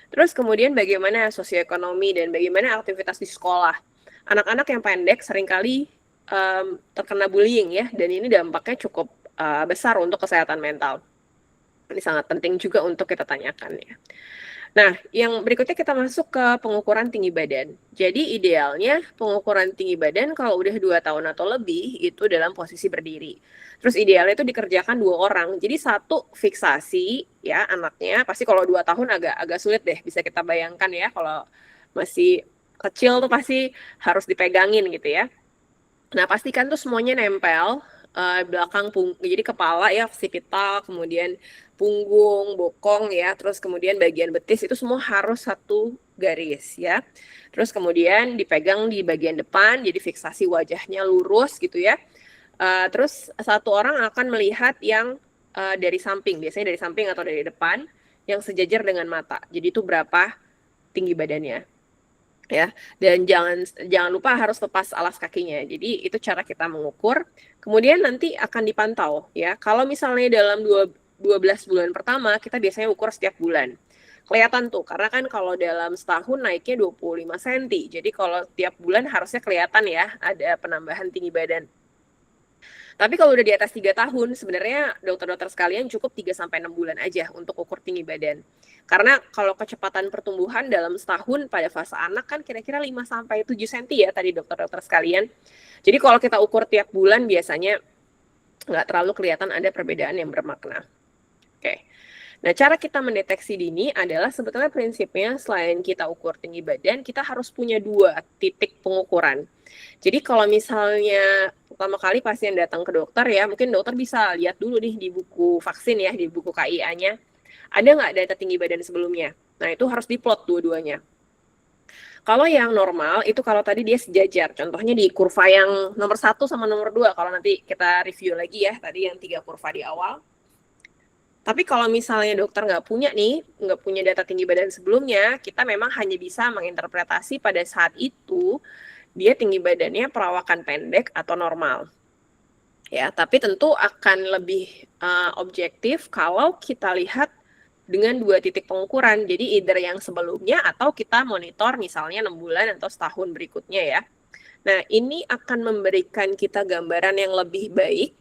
Terus kemudian bagaimana sosioekonomi dan bagaimana aktivitas di sekolah. Anak-anak yang pendek seringkali terkena bullying ya, dan ini dampaknya cukup besar untuk kesehatan mental. Ini sangat penting juga untuk kita tanyakan ya. Nah, yang berikutnya kita masuk ke pengukuran tinggi badan. Jadi idealnya pengukuran tinggi badan kalau udah 2 tahun atau lebih itu dalam posisi berdiri. Terus idealnya itu dikerjakan 2 orang. Jadi satu fiksasi ya anaknya, pasti kalau 2 tahun agak sulit deh, bisa kita bayangkan ya kalau masih kecil tuh pasti harus dipegangin gitu ya. Nah, pastikan tuh semuanya nempel belakang jadi kepala ya, occipital, kemudian punggung, bokong ya, terus kemudian bagian betis itu semua harus satu garis ya. Terus kemudian dipegang di bagian depan, jadi fiksasi wajahnya lurus gitu ya. Terus satu orang akan melihat yang dari samping, biasanya dari samping atau dari depan, yang sejajar dengan mata. Jadi itu berapa tinggi badannya. Ya, dan jangan lupa harus lepas alas kakinya. Jadi itu cara kita mengukur. Kemudian nanti akan dipantau ya. Kalau misalnya dalam 12 bulan pertama kita biasanya ukur setiap bulan. Kelihatan tuh, karena kan kalau dalam setahun naiknya 25 cm. Jadi kalau tiap bulan harusnya kelihatan ya ada penambahan tinggi badan. Tapi kalau udah di atas 3 tahun, sebenarnya dokter-dokter sekalian cukup 3-6 bulan aja untuk ukur tinggi badan. Karena kalau kecepatan pertumbuhan dalam setahun pada fase anak kan kira-kira 5-7 cm ya tadi dokter-dokter sekalian. Jadi kalau kita ukur tiap bulan biasanya nggak terlalu kelihatan ada perbedaan yang bermakna. Oke. Nah, cara kita mendeteksi dini adalah sebetulnya prinsipnya selain kita ukur tinggi badan, kita harus punya 2 titik pengukuran. Jadi kalau misalnya pertama kali pasien datang ke dokter ya, mungkin dokter bisa lihat dulu nih di buku vaksin ya, di buku KIA-nya. Ada nggak data tinggi badan sebelumnya? Nah, itu harus diplot dua-duanya. Kalau yang normal, itu kalau tadi dia sejajar. Contohnya di kurva yang nomor 1 sama nomor 2. Kalau nanti kita review lagi ya, tadi yang 3 kurva di awal. Tapi kalau misalnya dokter nggak punya data tinggi badan sebelumnya, kita memang hanya bisa menginterpretasi pada saat itu dia tinggi badannya perawakan pendek atau normal. Ya, tapi tentu akan lebih objektif kalau kita lihat dengan 2 titik pengukuran. Jadi either yang sebelumnya atau kita monitor misalnya 6 bulan atau setahun berikutnya ya. Nah, ini akan memberikan kita gambaran yang lebih baik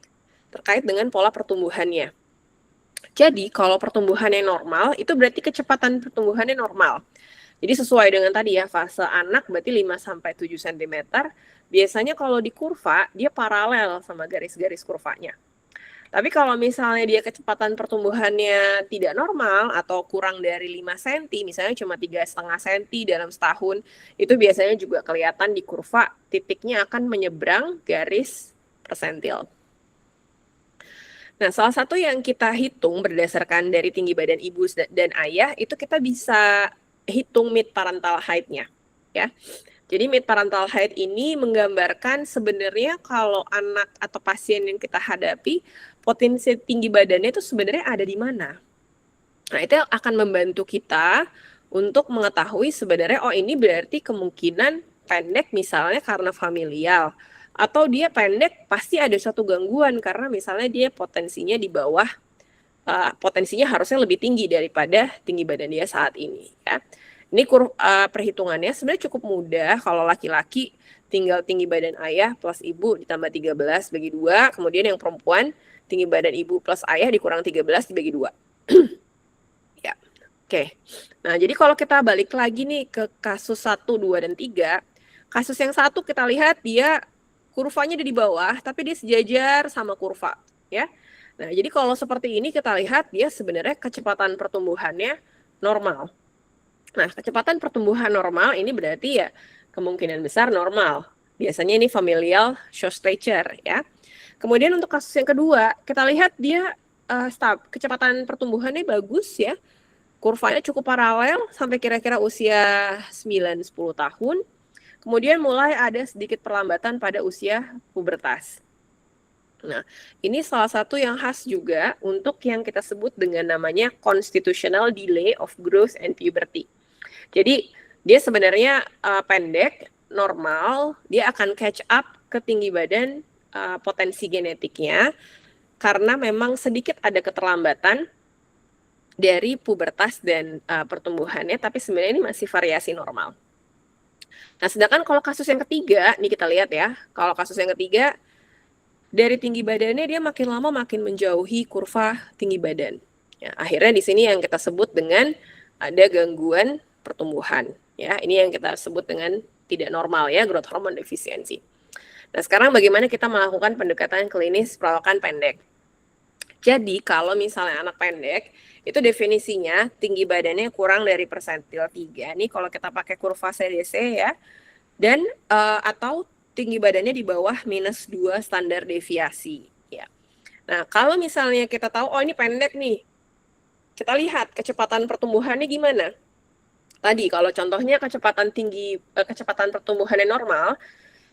terkait dengan pola pertumbuhannya. Jadi kalau pertumbuhannya normal, itu berarti kecepatan pertumbuhannya normal. Jadi sesuai dengan tadi ya, fase anak berarti 5-7 cm. Biasanya kalau di kurva, dia paralel sama garis-garis kurvanya. Tapi kalau misalnya dia kecepatan pertumbuhannya tidak normal atau kurang dari 5 cm, misalnya cuma 3,5 cm dalam setahun, itu biasanya juga kelihatan di kurva, titiknya akan menyeberang garis persentil. Nah, salah satu yang kita hitung berdasarkan dari tinggi badan ibu dan ayah, itu kita bisa hitung mid parental height-nya. Ya. Jadi mid parental height ini menggambarkan sebenarnya kalau anak atau pasien yang kita hadapi, potensi tinggi badannya itu sebenarnya ada di mana. Nah, itu akan membantu kita untuk mengetahui sebenarnya, oh ini berarti kemungkinan pendek misalnya karena familial. Atau dia pendek pasti ada suatu gangguan karena misalnya dia potensinya di bawah, potensinya harusnya lebih tinggi daripada tinggi badan dia saat ini. Ya. Ini perhitungannya sebenarnya cukup mudah. Kalau laki-laki tinggal tinggi badan ayah plus ibu ditambah 13 bagi 2. Kemudian yang perempuan tinggi badan ibu plus ayah dikurang 13 dibagi 2. Ya, oke. Nah, jadi kalau kita balik lagi nih ke kasus 1, 2, dan 3. Kasus yang 1 kita lihat dia kurvanya ada di bawah, tapi dia sejajar sama kurva. Ya. Nah, jadi kalau seperti ini kita lihat dia sebenarnya kecepatan pertumbuhannya normal. Nah, kecepatan pertumbuhan normal ini berarti ya kemungkinan besar normal. Biasanya ini familial short stature ya. Kemudian untuk kasus yang kedua, kita lihat dia kecepatan pertumbuhannya bagus ya. Kurvanya cukup paralel sampai kira-kira usia 9-10 tahun. Kemudian mulai ada sedikit perlambatan pada usia pubertas. Nah, ini salah satu yang khas juga untuk yang kita sebut dengan namanya constitutional delay of growth and puberty. Jadi dia sebenarnya pendek, normal, dia akan catch up ke tinggi badan potensi genetiknya karena memang sedikit ada keterlambatan dari pubertas dan pertumbuhannya, tapi sebenarnya ini masih variasi normal. Nah, sedangkan kalau kasus yang ketiga, nih kita lihat ya, kalau kasus yang ketiga, dari tinggi badannya dia makin lama makin menjauhi kurva tinggi badan. Ya, akhirnya di sini yang kita sebut dengan ada gangguan pertumbuhan. Ya, ini yang kita sebut dengan tidak normal ya, growth hormone deficiency. Nah, sekarang bagaimana kita melakukan pendekatan klinis perawakan pendek? Jadi, kalau misalnya anak pendek, itu definisinya tinggi badannya kurang dari persentil 3. Nih kalau kita pakai kurva CDC ya. Dan atau tinggi badannya di bawah -2 standar deviasi ya. Nah, kalau misalnya kita tahu oh ini pendek nih. Kita lihat kecepatan pertumbuhannya gimana? Tadi kalau contohnya kecepatan pertumbuhannya normal,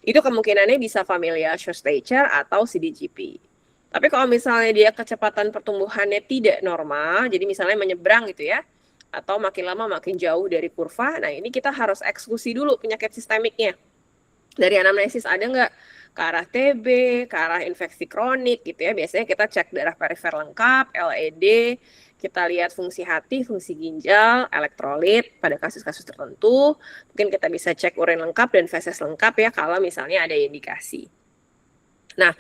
itu kemungkinannya bisa familial short stature atau CDGP. Tapi kalau misalnya dia kecepatan pertumbuhannya tidak normal, jadi misalnya menyeberang gitu ya, atau makin lama makin jauh dari kurva, nah ini kita harus eksklusi dulu penyakit sistemiknya. Dari anamnesis ada nggak ke arah TB, ke arah infeksi kronik gitu ya, biasanya kita cek darah perifer lengkap, LED, kita lihat fungsi hati, fungsi ginjal, elektrolit pada kasus-kasus tertentu, mungkin kita bisa cek urin lengkap dan feses lengkap ya kalau misalnya ada indikasi. Nah,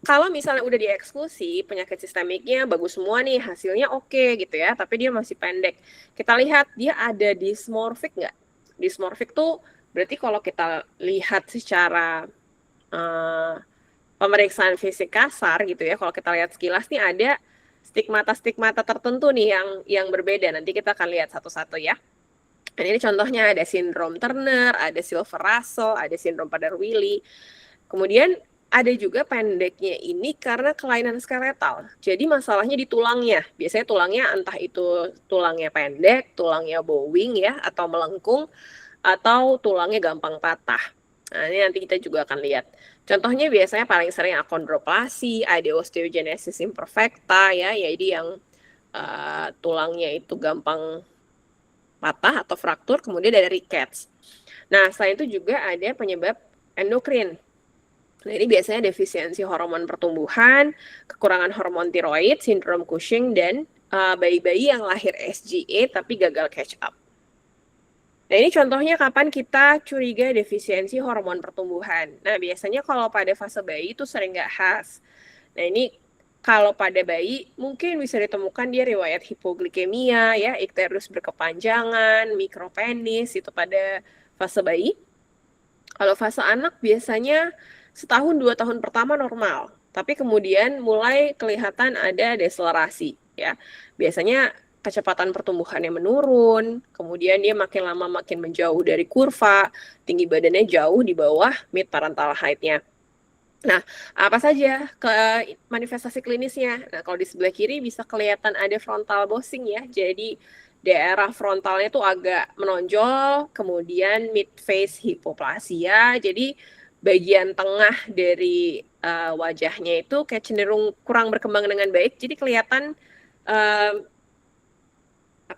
kalau misalnya udah dieksklusi, penyakit sistemiknya bagus semua nih, hasilnya oke gitu ya, tapi dia masih pendek. Kita lihat dia ada dysmorphic nggak? Dysmorphic tuh berarti kalau kita lihat secara pemeriksaan fisik kasar gitu ya, kalau kita lihat sekilas nih ada stigmata-stigmata tertentu nih yang berbeda. Nanti kita akan lihat satu-satu ya. Dan ini contohnya ada sindrom Turner, ada Silver Russell, ada sindrom Prader-Willi. Kemudian ada juga pendeknya ini karena kelainan skeletal. Jadi masalahnya di tulangnya. Biasanya tulangnya entah itu tulangnya pendek, tulangnya bowing ya, atau melengkung, atau tulangnya gampang patah. Nah, ini nanti kita juga akan lihat. Contohnya biasanya paling sering akondroplasi, ada osteogenesis imperfecta ya, jadi yang tulangnya itu gampang patah atau fraktur, kemudian ada rickets. Nah, selain itu juga ada penyebab endokrin. Nah, ini biasanya defisiensi hormon pertumbuhan, kekurangan hormon tiroid, sindrom Cushing, dan bayi-bayi yang lahir SGA tapi gagal catch up. Nah, ini contohnya kapan kita curiga defisiensi hormon pertumbuhan. Nah, biasanya kalau pada fase bayi itu sering nggak khas. Nah, ini kalau pada bayi mungkin bisa ditemukan dia riwayat hipoglikemia, ya, ikterus berkepanjangan, mikropenis, itu pada fase bayi. Kalau fase anak biasanya 1-2 tahun pertama normal, tapi kemudian mulai kelihatan ada deselerasi ya. Biasanya kecepatan pertumbuhannya menurun, kemudian dia makin lama makin menjauh dari kurva, tinggi badannya jauh di bawah mid parental height-nya. Nah, apa saja manifestasi klinisnya? Nah, kalau di sebelah kiri bisa kelihatan ada frontal bossing ya. Jadi daerah frontalnya tuh agak menonjol, kemudian mid face hipoplasia. Jadi bagian tengah dari wajahnya itu kayak cenderung kurang berkembang dengan baik, jadi kelihatan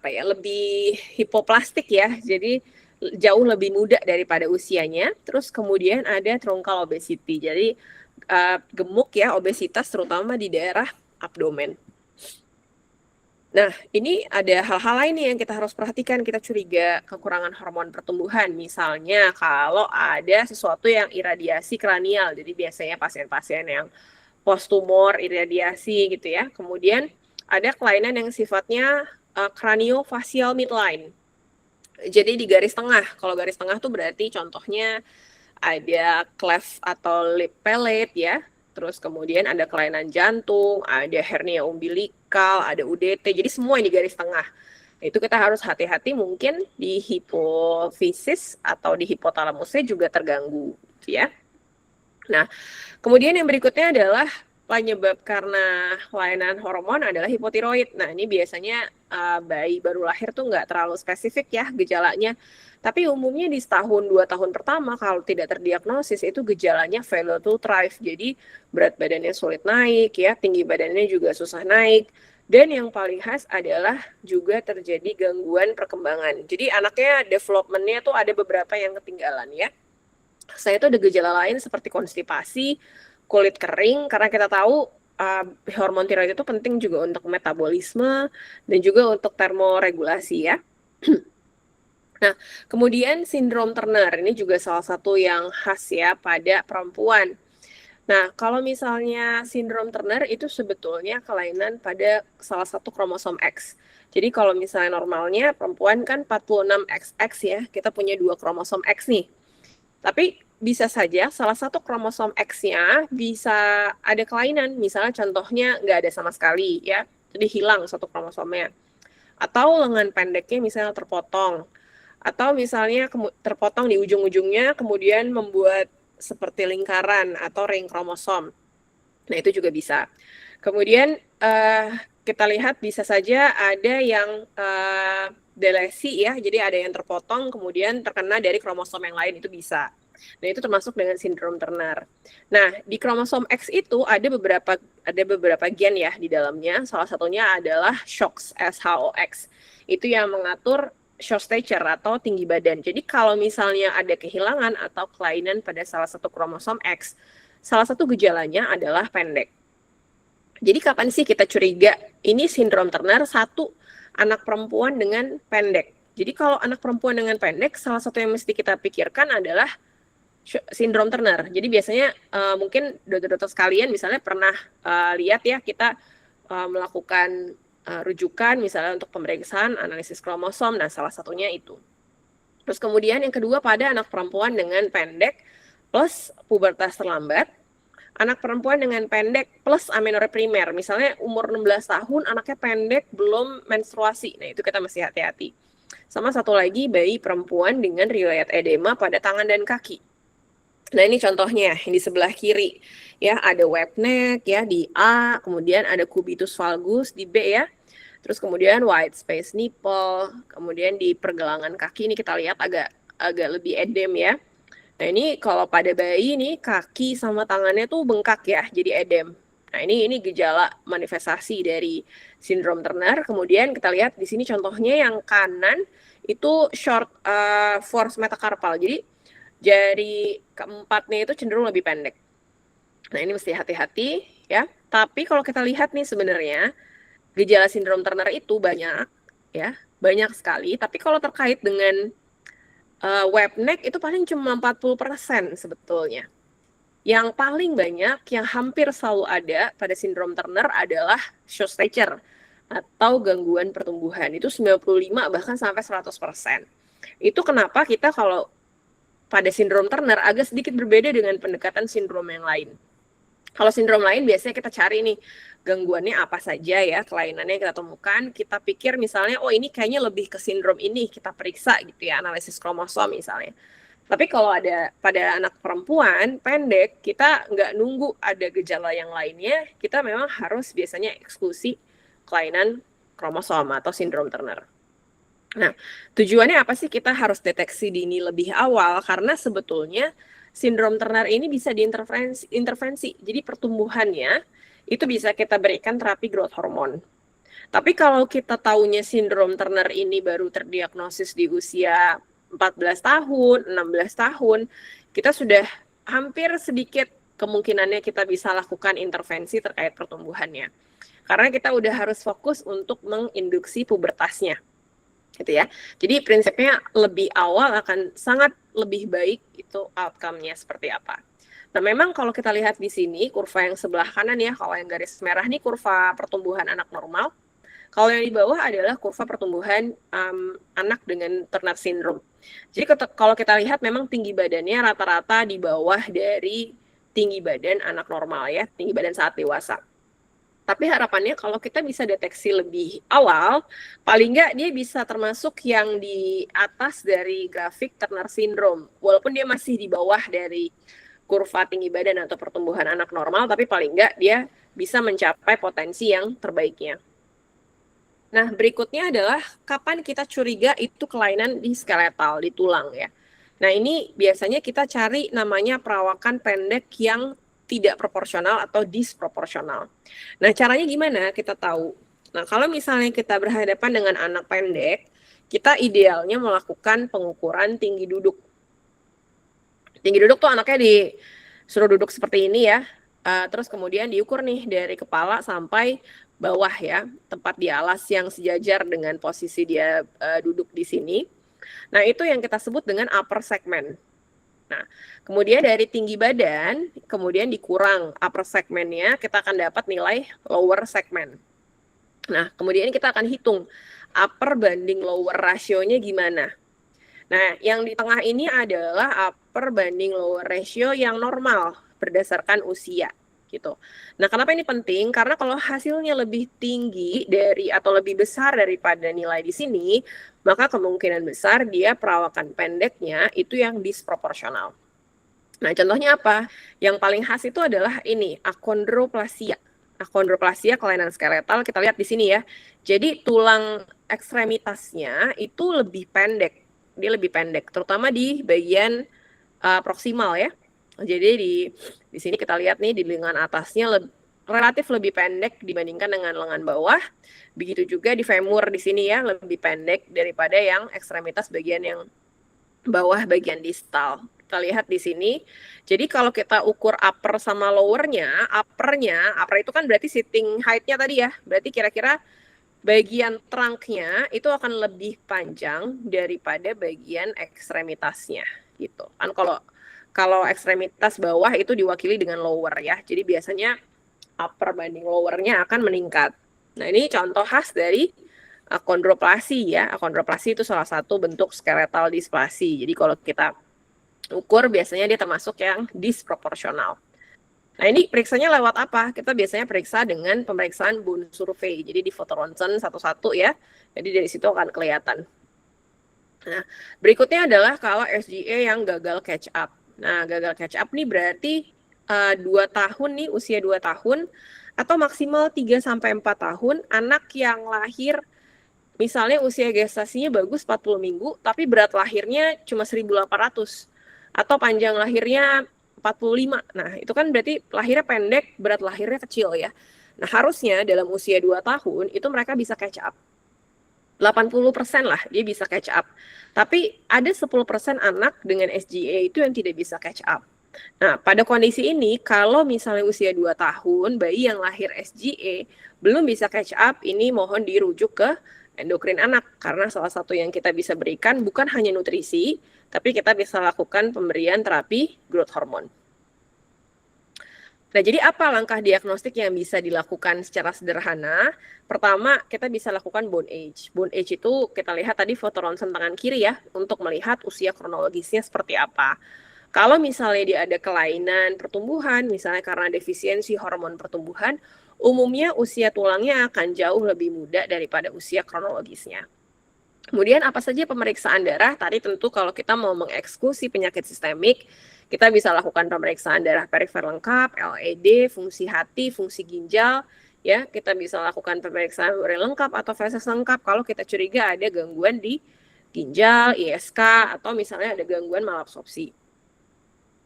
lebih hipoplastik ya, jadi jauh lebih muda daripada usianya. Terus kemudian ada truncal obesity, jadi gemuk ya, obesitas terutama di daerah abdomen. Nah, ini ada hal-hal lain nih yang kita harus perhatikan. Kita curiga kekurangan hormon pertumbuhan. Misalnya kalau ada sesuatu yang iradiasi kranial. Jadi biasanya pasien-pasien yang post-tumor iradiasi gitu ya. Kemudian ada kelainan yang sifatnya craniofacial midline. Jadi di garis tengah. Kalau garis tengah tuh berarti contohnya ada cleft atau lip palate ya. Terus kemudian ada kelainan jantung, ada hernia umbilikal, ada UDT. Jadi semua ini garis tengah. Itu kita harus hati-hati, mungkin di hipofisis atau di hipotalamusnya juga terganggu gitu ya. Nah, kemudian yang berikutnya adalah penyebab karena kelainan hormon adalah hipotiroid. Nah, ini biasanya bayi baru lahir tuh nggak terlalu spesifik ya gejalanya. Tapi umumnya di setahun 2 tahun pertama kalau tidak terdiagnosis itu gejalanya failure to thrive. Jadi berat badannya sulit naik ya, tinggi badannya juga susah naik. Dan yang paling khas adalah juga terjadi gangguan perkembangan. Jadi anaknya development-nya tuh ada beberapa yang ketinggalan ya. Saya tuh ada gejala lain seperti konstipasi, kulit kering, karena kita tahu hormon tiroid itu penting juga untuk metabolisme dan juga untuk termoregulasi ya. Nah, kemudian sindrom Turner ini juga salah satu yang khas ya pada perempuan. Nah, kalau misalnya sindrom Turner itu sebetulnya kelainan pada salah satu kromosom X. Jadi kalau misalnya normalnya perempuan kan 46XX ya, kita punya 2 kromosom X nih. Tapi bisa saja salah satu kromosom X-nya bisa ada kelainan, misalnya contohnya nggak ada sama sekali ya, jadi hilang satu kromosomnya. Atau lengan pendeknya misalnya terpotong. Atau misalnya terpotong di ujung-ujungnya kemudian membuat seperti lingkaran atau ring kromosom. Nah, itu juga bisa. Kemudian kita lihat bisa saja ada yang delesi ya, jadi ada yang terpotong kemudian terkena dari kromosom yang lain, itu bisa. Nah, itu termasuk dengan sindrom Turner. Nah, di kromosom X itu ada beberapa gen ya di dalamnya. Salah satunya adalah SHOX, SHOX. Itu yang mengatur short stature atau tinggi badan. Jadi kalau misalnya ada kehilangan atau kelainan pada salah satu kromosom X, salah satu gejalanya adalah pendek. Jadi kapan sih kita curiga ini sindrom Turner? Satu, anak perempuan dengan pendek. Jadi kalau anak perempuan dengan pendek, salah satu yang mesti kita pikirkan adalah sindrom Turner. Jadi biasanya mungkin dokter-dokter sekalian misalnya pernah lihat ya, kita melakukan rujukan misalnya untuk pemeriksaan analisis kromosom, dan salah satunya itu. Terus kemudian yang kedua pada anak perempuan dengan pendek plus pubertas terlambat, anak perempuan dengan pendek plus amenorrhea primer, misalnya umur 16 tahun anaknya pendek belum menstruasi, nah itu kita mesti hati-hati. Sama satu lagi bayi perempuan dengan riwayat edema pada tangan dan kaki. Nah, ini contohnya yang di sebelah kiri ya, ada web neck ya di A, kemudian ada cubitus valgus di B ya. Terus kemudian white space nipple, kemudian di pergelangan kaki ini kita lihat agak lebih edem ya. Nah, ini kalau pada bayi nih kaki sama tangannya tuh bengkak ya, jadi edem. Nah, ini gejala manifestasi dari sindrom Turner. Kemudian kita lihat di sini contohnya yang kanan itu short force metacarpal. Jadi jari keempatnya itu cenderung lebih pendek. Nah, ini mesti hati-hati ya. Tapi kalau kita lihat nih sebenarnya gejala sindrom Turner itu banyak ya, banyak sekali. Tapi kalau terkait dengan web neck itu paling cuma 40% sebetulnya. Yang paling banyak, yang hampir selalu ada pada sindrom Turner adalah short stature atau gangguan pertumbuhan. Itu 95 bahkan sampai 100%. Itu kenapa kita kalau pada sindrom Turner agak sedikit berbeda dengan pendekatan sindrom yang lain. Kalau sindrom lain biasanya kita cari nih gangguannya apa saja ya, kelainannya kita temukan, kita pikir misalnya oh ini kayaknya lebih ke sindrom ini, kita periksa gitu ya, analisis kromosom misalnya. Tapi kalau ada pada anak perempuan pendek, kita nggak nunggu ada gejala yang lainnya, kita memang harus biasanya eksklusi kelainan kromosom atau sindrom Turner. Nah, tujuannya apa sih kita harus deteksi dini lebih awal? Karena sebetulnya sindrom Turner ini bisa diintervensi. Jadi pertumbuhannya itu bisa kita berikan terapi growth hormone. Tapi kalau kita taunya sindrom Turner ini baru terdiagnosis di usia 14 tahun, 16 tahun, kita sudah hampir sedikit kemungkinannya kita bisa lakukan intervensi terkait pertumbuhannya. karena kita udah harus fokus untuk menginduksi pubertasnya gitu ya. Jadi prinsipnya lebih awal akan sangat lebih baik itu outcome-nya seperti apa. Nah, memang kalau kita lihat di sini kurva yang sebelah kanan ya, kalau yang garis merah ini kurva pertumbuhan anak normal. Kalau yang di bawah adalah kurva pertumbuhan anak dengan Turner syndrome. Jadi kalau kita lihat memang tinggi badannya rata-rata di bawah dari tinggi badan anak normal ya, tinggi badan saat dewasa. Tapi harapannya kalau kita bisa deteksi lebih awal, paling nggak dia bisa termasuk yang di atas dari grafik Turner syndrome. Walaupun dia masih di bawah dari kurva tinggi badan atau pertumbuhan anak normal, tapi paling nggak dia bisa mencapai potensi yang terbaiknya. Nah, berikutnya adalah kapan kita curiga itu kelainan di skeletal, di tulang ya. Nah, ini biasanya kita cari namanya perawakan pendek yang tidak proporsional atau disproporsional. Nah, caranya gimana kita tahu? Nah, kalau misalnya kita berhadapan dengan anak pendek, kita idealnya melakukan pengukuran tinggi duduk. Tinggi duduk tuh anaknya disuruh duduk seperti ini ya. Terus kemudian diukur nih dari kepala sampai bawah ya, tempat di alas yang sejajar dengan posisi dia duduk di sini. Nah, itu yang kita sebut dengan upper segment. Nah, kemudian dari tinggi badan, kemudian dikurang upper segmentnya, kita akan dapat nilai lower segment. Nah, kemudian kita akan hitung upper banding lower rasionya gimana. Nah, yang di tengah ini adalah upper banding lower ratio yang normal berdasarkan usia gitu. Nah, kenapa ini penting? Karena kalau hasilnya lebih tinggi dari atau lebih besar daripada nilai di sini, maka kemungkinan besar dia perawakan pendeknya itu yang disproporsional. Nah, contohnya apa? Yang paling khas itu adalah ini, akondroplasia. Akondroplasia kelainan skeletal, kita lihat di sini ya. Jadi tulang ekstremitasnya itu lebih pendek. Dia lebih pendek, terutama di bagian proksimal ya. Jadi di sini kita lihat nih di lengan atasnya relatif lebih pendek dibandingkan dengan lengan bawah. Begitu juga di femur di sini ya, lebih pendek daripada yang ekstremitas bagian yang bawah bagian distal. Kita lihat di sini. Jadi kalau kita ukur upper sama lowernya, upper itu kan berarti sitting height-nya tadi ya. Berarti kira-kira bagian trunknya itu akan lebih panjang daripada bagian ekstremitasnya gitu. Kan kalau ekstremitas bawah itu diwakili dengan lower ya. Jadi biasanya upper banding lowernya akan meningkat. Nah, ini contoh khas dari akondroplasi ya. Akondroplasi itu salah satu bentuk skeletal displasi. Jadi kalau kita ukur biasanya dia termasuk yang disproporsional. Nah, ini periksanya lewat apa? Kita biasanya periksa dengan pemeriksaan bone survey. Jadi di foto ronsen satu-satu ya. Jadi dari situ akan kelihatan. Nah, berikutnya adalah kalau SGA yang gagal catch up. Nah, gagal catch up nih berarti 2 tahun nih, usia 2 tahun atau maksimal 3-4 tahun anak yang lahir misalnya usia gestasinya bagus 40 minggu tapi berat lahirnya cuma 1.800 atau panjang lahirnya 45. Nah, itu kan berarti lahirnya pendek, berat lahirnya kecil ya. Nah, harusnya dalam usia 2 tahun itu mereka bisa catch up. 80% lah dia bisa catch up. Tapi ada 10% anak dengan SGA itu yang tidak bisa catch up. Nah, pada kondisi ini kalau misalnya usia 2 tahun bayi yang lahir SGA belum bisa catch up, ini mohon dirujuk ke endokrin anak karena salah satu yang kita bisa berikan bukan hanya nutrisi, tapi kita bisa lakukan pemberian terapi growth hormone. Nah, jadi apa langkah diagnostik yang bisa dilakukan secara sederhana? Pertama, kita bisa lakukan bone age. Bone age itu kita lihat tadi foto ronsen tangan kiri ya, untuk melihat usia kronologisnya seperti apa. Kalau misalnya dia ada kelainan pertumbuhan, misalnya karena defisiensi hormon pertumbuhan, umumnya usia tulangnya akan jauh lebih muda daripada usia kronologisnya. Kemudian apa saja pemeriksaan darah? Tadi tentu kalau kita mau mengeksekusi penyakit sistemik, kita bisa lakukan pemeriksaan darah perifer lengkap, LED, fungsi hati, fungsi ginjal, ya. Kita bisa lakukan pemeriksaan urin lengkap atau feses lengkap kalau kita curiga ada gangguan di ginjal, ISK, atau misalnya ada gangguan malabsorpsi.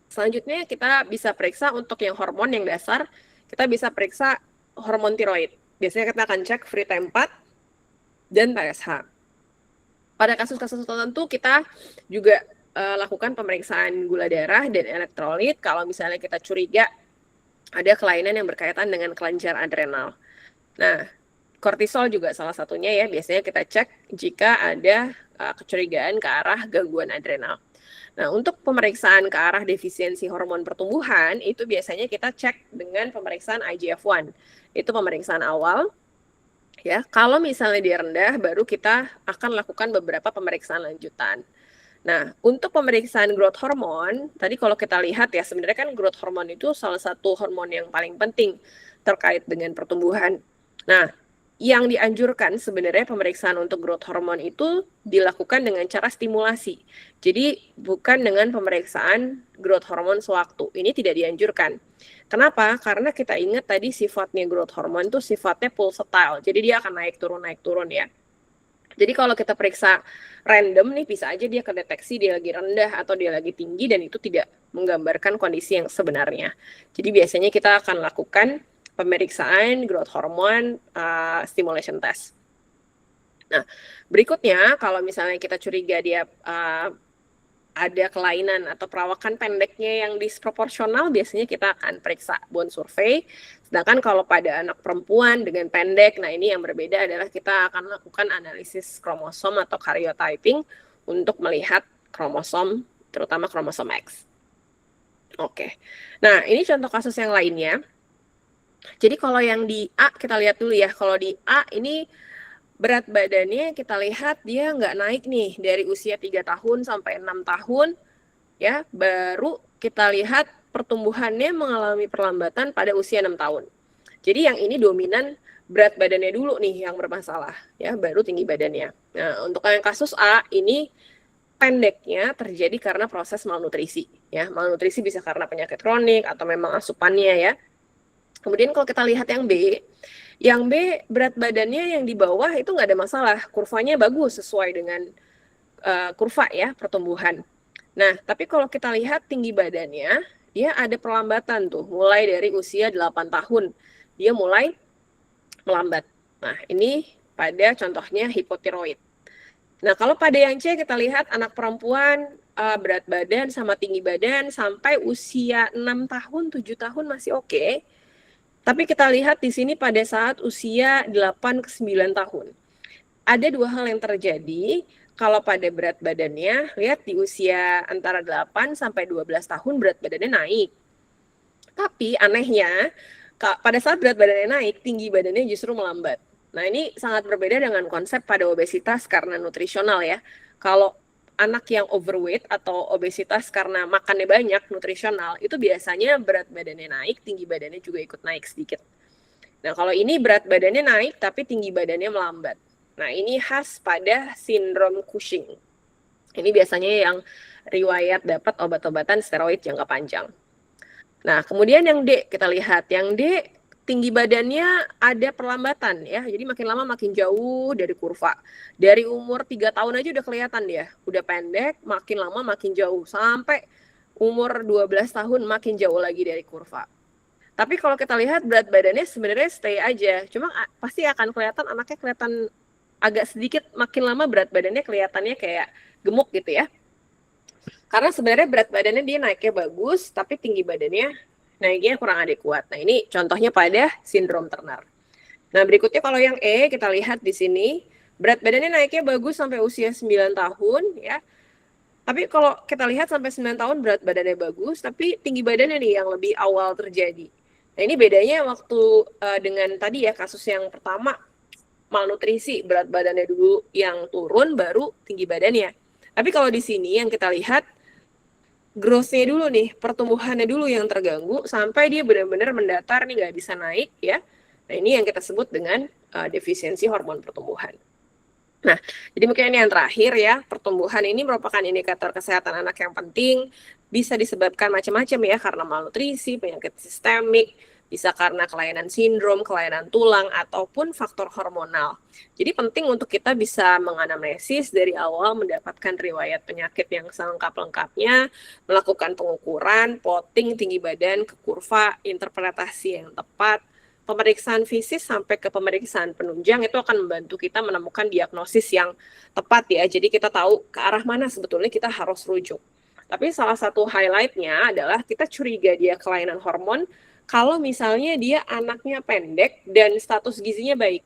Selanjutnya kita bisa periksa untuk yang hormon yang dasar, kita bisa periksa hormon tiroid. Biasanya kita akan cek free T4 dan TSH. Pada kasus-kasus tertentu kita juga lakukan pemeriksaan gula darah dan elektrolit kalau misalnya kita curiga ada kelainan yang berkaitan dengan kelenjar adrenal. Nah, kortisol juga salah satunya ya, biasanya kita cek jika ada kecurigaan ke arah gangguan adrenal. Nah, untuk pemeriksaan ke arah defisiensi hormon pertumbuhan, itu biasanya kita cek dengan pemeriksaan IGF-1. Itu pemeriksaan awal, ya. Kalau misalnya dia rendah, baru kita akan lakukan beberapa pemeriksaan lanjutan. Nah, untuk pemeriksaan growth hormone, tadi kalau kita lihat ya, sebenarnya kan growth hormone itu salah satu hormon yang paling penting terkait dengan pertumbuhan. Nah, yang dianjurkan sebenarnya pemeriksaan untuk growth hormone itu dilakukan dengan cara stimulasi. Jadi bukan dengan pemeriksaan growth hormone sewaktu. Ini tidak dianjurkan. Kenapa? Karena kita ingat tadi sifatnya growth hormone itu sifatnya pulsatile. Jadi dia akan naik turun ya. Jadi kalau kita periksa random nih, bisa aja dia kedeteksi dia lagi rendah atau dia lagi tinggi, dan itu tidak menggambarkan kondisi yang sebenarnya. Jadi biasanya kita akan lakukan pemeriksaan growth hormone stimulation test. Nah, berikutnya kalau misalnya kita curiga dia ada kelainan atau perawakan pendeknya yang disproporsional, biasanya kita akan periksa bone survey. Sedangkan kalau pada anak perempuan dengan pendek, nah ini yang berbeda adalah kita akan lakukan analisis kromosom atau karyotyping untuk melihat kromosom, terutama kromosom X. Oke. Nah, ini contoh kasus yang lainnya. Jadi kalau yang di A, kita lihat dulu ya. Kalau di A ini berat badannya kita lihat dia nggak naik nih dari usia 3 tahun sampai 6 tahun, ya, baru kita lihat pertumbuhannya mengalami perlambatan pada usia 6 tahun. Jadi yang ini dominan berat badannya dulu nih yang bermasalah, ya, baru tinggi badannya. Nah, untuk yang kasus A ini pendeknya terjadi karena proses malnutrisi, ya. Malnutrisi bisa karena penyakit kronik atau memang asupannya, ya. Kemudian kalau kita lihat yang B berat badannya yang di bawah itu nggak ada masalah, kurvanya bagus sesuai dengan kurva ya pertumbuhan. Nah, tapi kalau kita lihat tinggi badannya, dia ada perlambatan tuh, mulai dari usia 8 tahun, dia mulai melambat. Nah, ini pada contohnya hipotiroid. Nah, kalau pada yang C kita lihat anak perempuan berat badan sama tinggi badan sampai usia 6 tahun, 7 tahun masih oke. Tapi kita lihat di sini pada saat usia 8 ke 9 tahun. Ada dua hal yang terjadi. Kalau pada berat badannya, lihat di usia antara 8 sampai 12 tahun berat badannya naik. Tapi anehnya, pada saat berat badannya naik, tinggi badannya justru melambat. Nah, ini sangat berbeda dengan konsep pada obesitas karena nutrisional ya. Kalau anak yang overweight atau obesitas karena makannya banyak, nutrisional, itu biasanya berat badannya naik, tinggi badannya juga ikut naik sedikit. Nah, kalau ini berat badannya naik, tapi tinggi badannya melambat. Nah, ini khas pada sindrom Cushing. Ini biasanya yang riwayat dapat obat-obatan steroid jangka panjang. Nah, kemudian yang D, kita lihat. Yang D, tinggi badannya ada perlambatan ya, jadi makin lama makin jauh dari kurva. Dari umur 3 tahun aja udah kelihatan dia, udah pendek, makin lama makin jauh, sampai umur 12 tahun makin jauh lagi dari kurva. Tapi kalau kita lihat berat badannya sebenarnya stay aja, cuma pasti akan kelihatan anaknya kelihatan agak sedikit makin lama berat badannya kelihatannya kayak gemuk gitu ya. Karena sebenarnya berat badannya dia naiknya bagus, tapi tinggi badannya naiknya kurang adekuat. Nah, ini contohnya pada sindrom Turner. Nah, berikutnya kalau yang E, kita lihat di sini, berat badannya naiknya bagus sampai usia 9 tahun, ya. Tapi kalau kita lihat sampai 9 tahun berat badannya bagus, tapi tinggi badannya nih yang lebih awal terjadi. Nah, ini bedanya waktu dengan tadi ya, kasus yang pertama, malnutrisi, berat badannya dulu yang turun, baru tinggi badannya. Tapi kalau di sini yang kita lihat, growth-nya dulu nih, pertumbuhannya dulu yang terganggu sampai dia benar-benar mendatar nih, nggak bisa naik ya. Nah, ini yang kita sebut dengan defisiensi hormon pertumbuhan. Nah, jadi mungkin ini yang terakhir ya, pertumbuhan ini merupakan indikator kesehatan anak yang penting, bisa disebabkan macam-macam ya, karena malnutrisi, penyakit sistemik, bisa karena kelainan sindrom, kelainan tulang, ataupun faktor hormonal. Jadi penting untuk kita bisa menganamnesis dari awal, mendapatkan riwayat penyakit yang selengkap-lengkapnya, melakukan pengukuran, plotting tinggi badan ke kurva, interpretasi yang tepat, pemeriksaan fisik sampai ke pemeriksaan penunjang itu akan membantu kita menemukan diagnosis yang tepat ya. Jadi kita tahu ke arah mana sebetulnya kita harus rujuk. Tapi salah satu highlight-nya adalah kita curiga dia kelainan hormon kalau misalnya dia anaknya pendek dan status gizinya baik.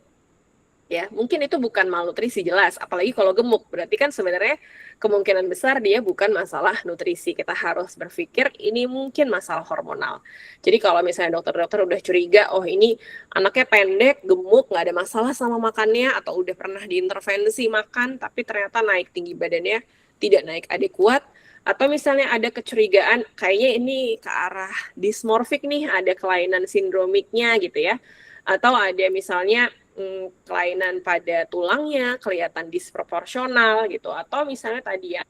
Ya, mungkin itu bukan malnutrisi jelas, apalagi kalau gemuk. Berarti kan sebenarnya kemungkinan besar dia bukan masalah nutrisi. Kita harus berpikir ini mungkin masalah hormonal. Jadi kalau misalnya dokter-dokter udah curiga, oh ini anaknya pendek, gemuk, nggak ada masalah sama makannya, atau udah pernah diintervensi makan, tapi ternyata naik tinggi badannya, tidak naik adekuat, atau misalnya ada kecurigaan, kayaknya ini ke arah dysmorphik nih, ada kelainan sindromiknya gitu ya. Atau ada misalnya kelainan pada tulangnya, kelihatan disproporsional gitu, atau misalnya tadi ya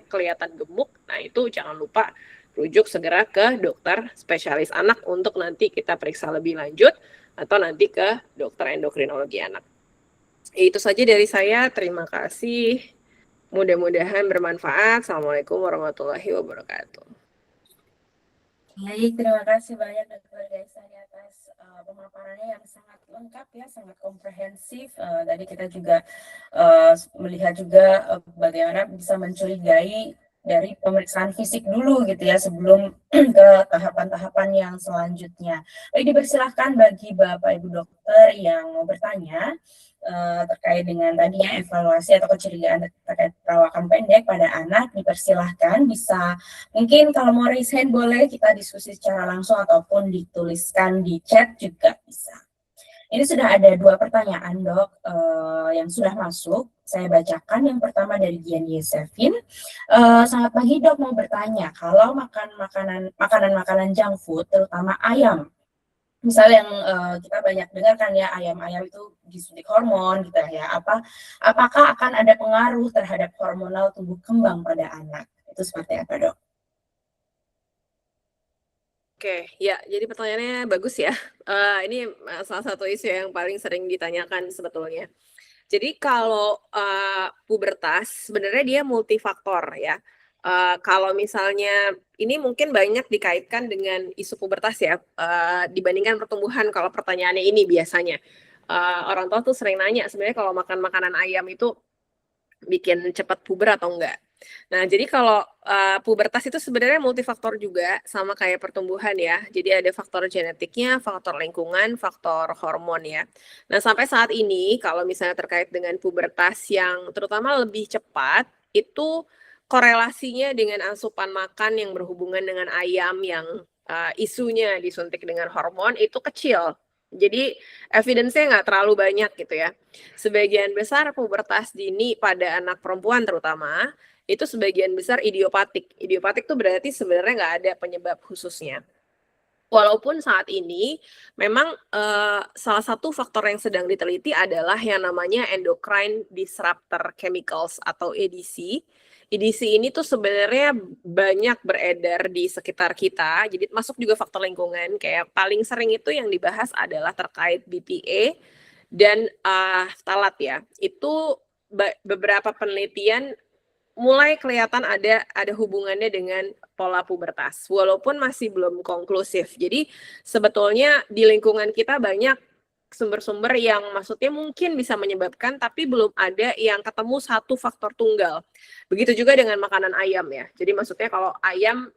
kelihatan gemuk, nah itu jangan lupa rujuk segera ke dokter spesialis anak untuk nanti kita periksa lebih lanjut, atau nanti ke dokter endokrinologi anak. Itu saja dari saya, terima kasih. Mudah-mudahan bermanfaat. Assalamualaikum warahmatullahi wabarakatuh. Baik, terima kasih banyak Dr. Gaisani atas pemaparannya yang sangat lengkap ya, sangat komprehensif. Tadi kita juga melihat juga bagaimana bisa mencurigai dari pemeriksaan fisik dulu gitu ya sebelum ke tahapan-tahapan yang selanjutnya. Baik, dipersilahkan bagi Bapak Ibu dokter yang mau bertanya terkait dengan tadinya evaluasi atau kecurigaan terkait perawakan pendek pada anak, dipersilahkan bisa mungkin kalau mau raise hand boleh kita diskusi secara langsung ataupun dituliskan di chat juga bisa. Ini sudah ada 2 pertanyaan dok yang sudah masuk. Saya bacakan yang pertama dari Gian Yesefin. Selamat pagi dok, mau bertanya kalau makan makanan junk food terutama ayam. Misal yang kita banyak dengar kan ya ayam-ayam itu disuntik hormon gitu ya. Apakah akan ada pengaruh terhadap hormonal tumbuh kembang pada anak? Itu seperti apa dok? Oke, ya, jadi pertanyaannya bagus ya. Ini salah satu isu yang paling sering ditanyakan sebetulnya. Jadi kalau pubertas sebenarnya dia multifaktor ya. Kalau misalnya ini mungkin banyak dikaitkan dengan isu pubertas ya, dibandingkan pertumbuhan. Kalau pertanyaannya ini biasanya orang tua tuh sering nanya sebenarnya kalau makan makanan ayam itu bikin cepat puber atau enggak. Nah, jadi kalau pubertas itu sebenarnya multifaktor juga, sama kayak pertumbuhan ya. Jadi ada faktor genetiknya, faktor lingkungan, faktor hormon ya. Nah, sampai saat ini kalau misalnya terkait dengan pubertas yang terutama lebih cepat, itu korelasinya dengan asupan makan yang berhubungan dengan ayam yang isunya disuntik dengan hormon itu kecil. Jadi evidence-nya nggak terlalu banyak gitu ya. Sebagian besar pubertas dini pada anak perempuan terutama, itu sebagian besar idiopatik. Idiopatik itu berarti sebenarnya nggak ada penyebab khususnya. Walaupun saat ini memang salah satu faktor yang sedang diteliti adalah yang namanya endocrine disruptor chemicals atau EDC. EDC ini tuh sebenarnya banyak beredar di sekitar kita, jadi masuk juga faktor lingkungan. Kayak paling sering itu yang dibahas adalah terkait BPA dan ftalat ya. Itu beberapa penelitian mulai kelihatan ada hubungannya dengan pola pubertas, walaupun masih belum konklusif. Jadi sebetulnya di lingkungan kita banyak sumber-sumber yang maksudnya mungkin bisa menyebabkan, tapi belum ada yang ketemu satu faktor tunggal. Begitu juga dengan makanan ayam ya. Jadi maksudnya kalau ayam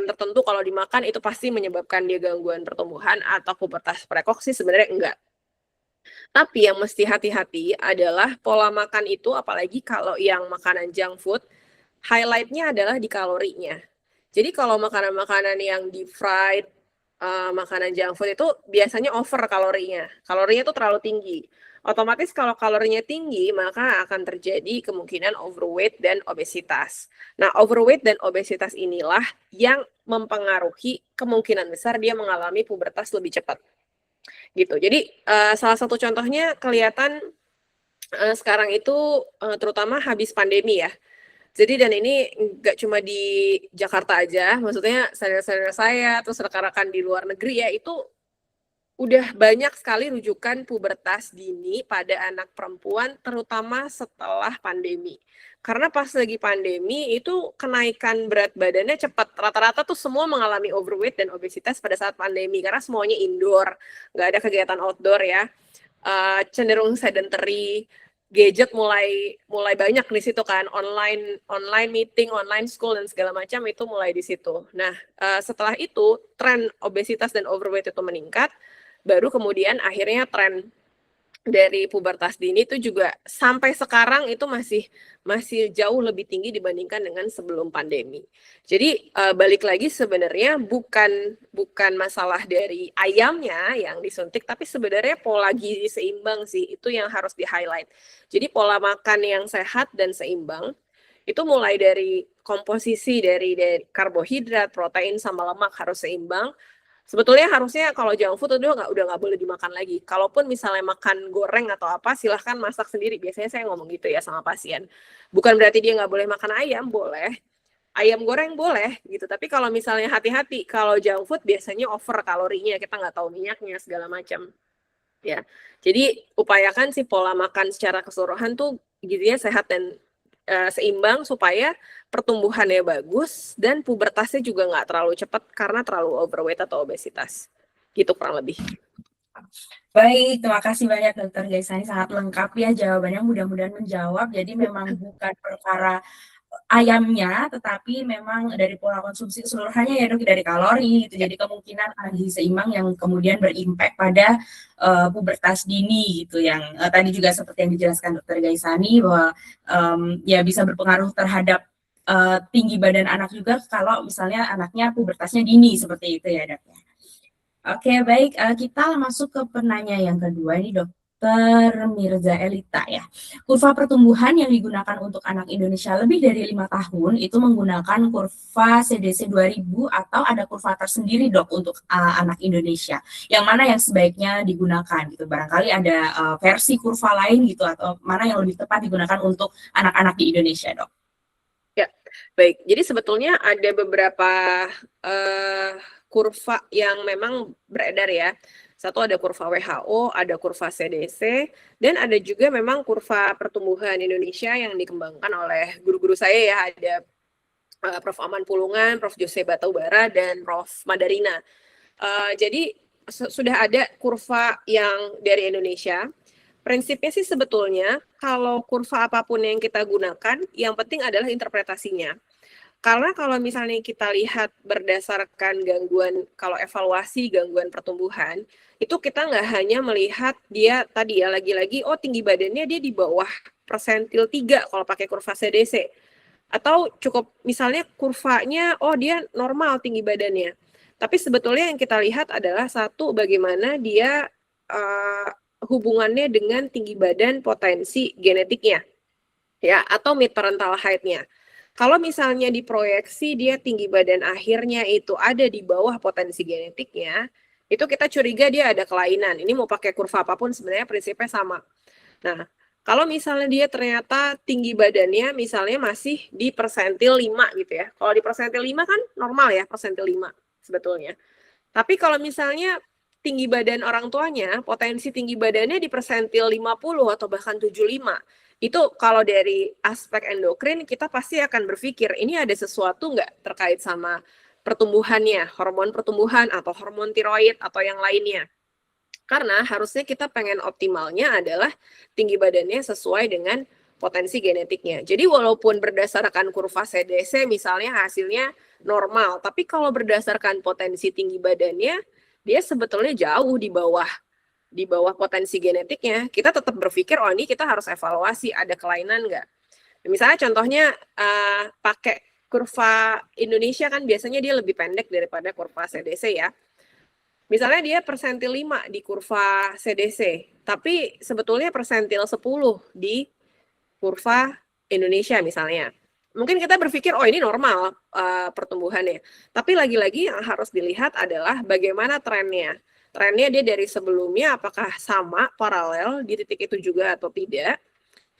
tertentu kalau dimakan itu pasti menyebabkan dia gangguan pertumbuhan atau pubertas precox sih sebenarnya enggak. Tapi yang mesti hati-hati adalah pola makan itu, apalagi kalau yang makanan junk food, highlight-nya adalah di kalorinya. Jadi kalau makanan-makanan yang deep fried, makanan junk food itu biasanya over kalorinya. Kalorinya itu terlalu tinggi. Otomatis kalau kalorinya tinggi, maka akan terjadi kemungkinan overweight dan obesitas. Nah, overweight dan obesitas inilah yang mempengaruhi kemungkinan besar dia mengalami pubertas lebih cepat. Gitu. Jadi salah satu contohnya kelihatan sekarang itu terutama habis pandemi ya. Jadi dan ini nggak cuma di Jakarta aja, maksudnya saudara-saudara saya terus rekan-rekan di luar negeri ya itu udah banyak sekali rujukan pubertas dini pada anak perempuan terutama setelah pandemi. Karena pas lagi pandemi itu kenaikan berat badannya cepat. Rata-rata tuh semua mengalami overweight dan obesitas pada saat pandemi karena semuanya indoor, nggak ada kegiatan outdoor ya. Cenderung sedentary. gadget mulai banyak di situ kan, online meeting, online school dan segala macam itu mulai di situ. Nah, setelah itu tren obesitas dan overweight itu meningkat, baru kemudian akhirnya tren dari pubertas dini itu juga sampai sekarang itu masih jauh lebih tinggi dibandingkan dengan sebelum pandemi. Jadi balik lagi sebenarnya bukan masalah dari ayamnya yang disuntik, tapi sebenarnya pola gizi seimbang sih itu yang harus di-highlight. Jadi pola makan yang sehat dan seimbang itu mulai dari komposisi dari karbohidrat, protein sama lemak harus seimbang. Sebetulnya harusnya kalau junk food udah nggak boleh dimakan lagi. Kalaupun misalnya makan goreng atau apa, silahkan masak sendiri. Biasanya saya ngomong gitu ya sama pasien. Bukan berarti dia nggak boleh makan ayam, boleh. Ayam goreng boleh gitu. Tapi kalau misalnya hati-hati, kalau junk food biasanya over kalorinya, kita nggak tahu minyaknya segala macam. Ya, jadi upayakan sih pola makan secara keseluruhan tuh gizinya sehat dan seimbang supaya pertumbuhannya bagus dan pubertasnya juga nggak terlalu cepat karena terlalu overweight atau obesitas. Gitu kurang lebih. Baik, terima kasih banyak Dokter Gaisani, sangat lengkap ya jawabannya, mudah-mudahan menjawab. Jadi memang bukan perkara ayamnya, tetapi memang dari pola konsumsi keseluruhannya ya Dok, dari kalori gitu. Jadi kemungkinan ada gizi seimbang yang kemudian berimpact pada pubertas dini gitu, yang tadi juga seperti yang dijelaskan Dokter Gaisani bahwa ya bisa berpengaruh terhadap tinggi badan anak juga kalau misalnya anaknya pubertasnya dini seperti itu ya Dok. Oke, baik. Kita masuk ke penanya yang kedua ini, Dokter Mirza Elita ya. Kurva pertumbuhan yang digunakan untuk anak Indonesia lebih dari 5 tahun itu menggunakan kurva CDC 2000 atau ada kurva tersendiri, Dok, untuk anak Indonesia. Yang mana yang sebaiknya digunakan gitu. Barangkali ada versi kurva lain gitu, atau mana yang lebih tepat digunakan untuk anak-anak di Indonesia, Dok. Ya, baik. Jadi sebetulnya ada beberapa kurva yang memang beredar ya. Satu ada kurva WHO, ada kurva CDC, dan ada juga memang kurva pertumbuhan Indonesia yang dikembangkan oleh guru-guru saya ya. Ada Prof. Aman Pulungan, Prof. Jose Bataubara, dan Prof. Madarina. Jadi sudah ada kurva yang dari Indonesia. Prinsipnya sih sebetulnya kalau kurva apapun yang kita gunakan, yang penting adalah interpretasinya. Karena kalau misalnya kita lihat berdasarkan gangguan, kalau evaluasi gangguan pertumbuhan, itu kita nggak hanya melihat dia tadi ya, lagi-lagi, oh tinggi badannya dia di bawah persentil 3 kalau pakai kurva CDC. Atau cukup misalnya kurvanya, oh dia normal tinggi badannya. Tapi sebetulnya yang kita lihat adalah satu, bagaimana dia hubungannya dengan tinggi badan potensi genetiknya. Ya, atau mid parental height-nya. Kalau misalnya diproyeksi dia tinggi badan akhirnya itu ada di bawah potensi genetiknya, itu kita curiga dia ada kelainan. Ini mau pakai kurva apapun sebenarnya prinsipnya sama. Nah, kalau misalnya dia ternyata tinggi badannya misalnya masih di persentil 5 gitu ya. Kalau di persentil 5 kan normal ya, persentil 5 sebetulnya. Tapi kalau misalnya tinggi badan orang tuanya, potensi tinggi badannya di persentil 50 atau bahkan 75, itu kalau dari aspek endokrin kita pasti akan berpikir ini ada sesuatu nggak terkait sama pertumbuhannya, hormon pertumbuhan atau hormon tiroid atau yang lainnya. Karena harusnya kita pengen optimalnya adalah tinggi badannya sesuai dengan potensi genetiknya. Jadi walaupun berdasarkan kurva CDC misalnya hasilnya normal, tapi kalau berdasarkan potensi tinggi badannya, dia sebetulnya jauh di bawah potensi genetiknya. Kita tetap berpikir, oh ini kita harus evaluasi, ada kelainan nggak? Misalnya contohnya pakai kurva Indonesia kan biasanya dia lebih pendek daripada kurva CDC ya. Misalnya dia persentil 5 di kurva CDC, tapi sebetulnya persentil 10 di kurva Indonesia misalnya. Mungkin kita berpikir, oh ini normal pertumbuhannya. Tapi lagi-lagi yang harus dilihat adalah bagaimana trennya. Trennya dia dari sebelumnya apakah sama, paralel, di titik itu juga atau tidak.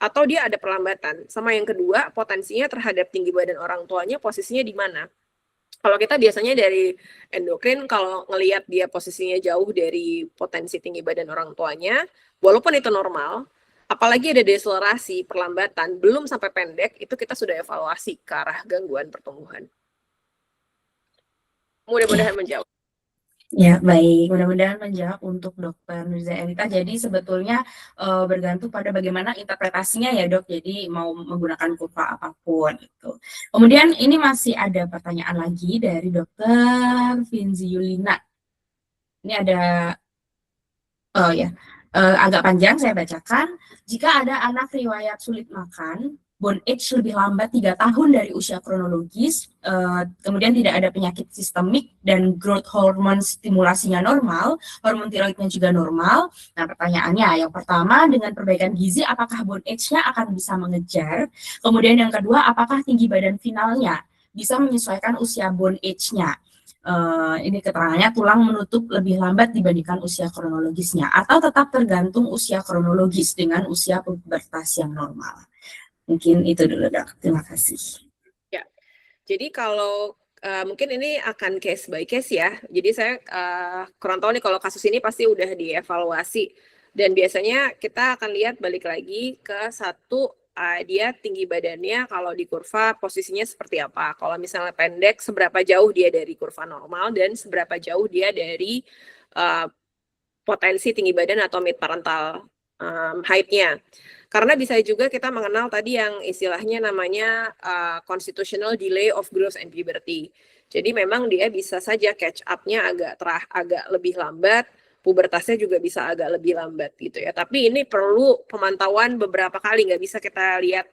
Atau dia ada perlambatan. Sama yang kedua, potensinya terhadap tinggi badan orang tuanya posisinya di mana. Kalau kita biasanya dari endokrin, kalau ngelihat dia posisinya jauh dari potensi tinggi badan orang tuanya, walaupun itu normal, apalagi ada deselerasi, perlambatan, belum sampai pendek, itu kita sudah evaluasi ke arah gangguan pertumbuhan. Mudah-mudahan menjawab. Ya, baik. Mudah-mudahan menjawab untuk Dokter Nurza Elita. Jadi sebetulnya bergantung pada bagaimana interpretasinya ya, Dok. Jadi mau menggunakan kurva apapun itu. Kemudian ini masih ada pertanyaan lagi dari Dokter Vinzi Yulina. Ini ada oh ya, agak panjang saya bacakan. Jika ada anak riwayat sulit makan, bone age lebih lambat 3 tahun dari usia kronologis, kemudian tidak ada penyakit sistemik dan growth hormone stimulasinya normal, hormon tiroidnya juga normal. Nah, pertanyaannya yang pertama, dengan perbaikan gizi apakah bone age-nya akan bisa mengejar? Kemudian yang kedua, apakah tinggi badan finalnya bisa menyesuaikan usia bone age-nya? Ini keterangannya tulang menutup lebih lambat dibandingkan usia kronologisnya atau tetap tergantung usia kronologis dengan usia pubertas yang normal. Mungkin itu dulu, Dok. Terima kasih. Ya, jadi kalau mungkin ini akan case by case ya. Jadi saya kurang tahu nih kalau kasus ini pasti udah dievaluasi. Dan biasanya kita akan lihat balik lagi ke satu, dia tinggi badannya kalau di kurva posisinya seperti apa. Kalau misalnya pendek, seberapa jauh dia dari kurva normal dan seberapa jauh dia dari potensi tinggi badan atau mid parental height-nya. Karena bisa juga kita mengenal tadi yang istilahnya namanya constitutional delay of growth and puberty. Jadi memang dia bisa saja catch up-nya agak lebih lambat, pubertasnya juga bisa agak lebih lambat gitu ya. Tapi ini perlu pemantauan beberapa kali, nggak bisa kita lihat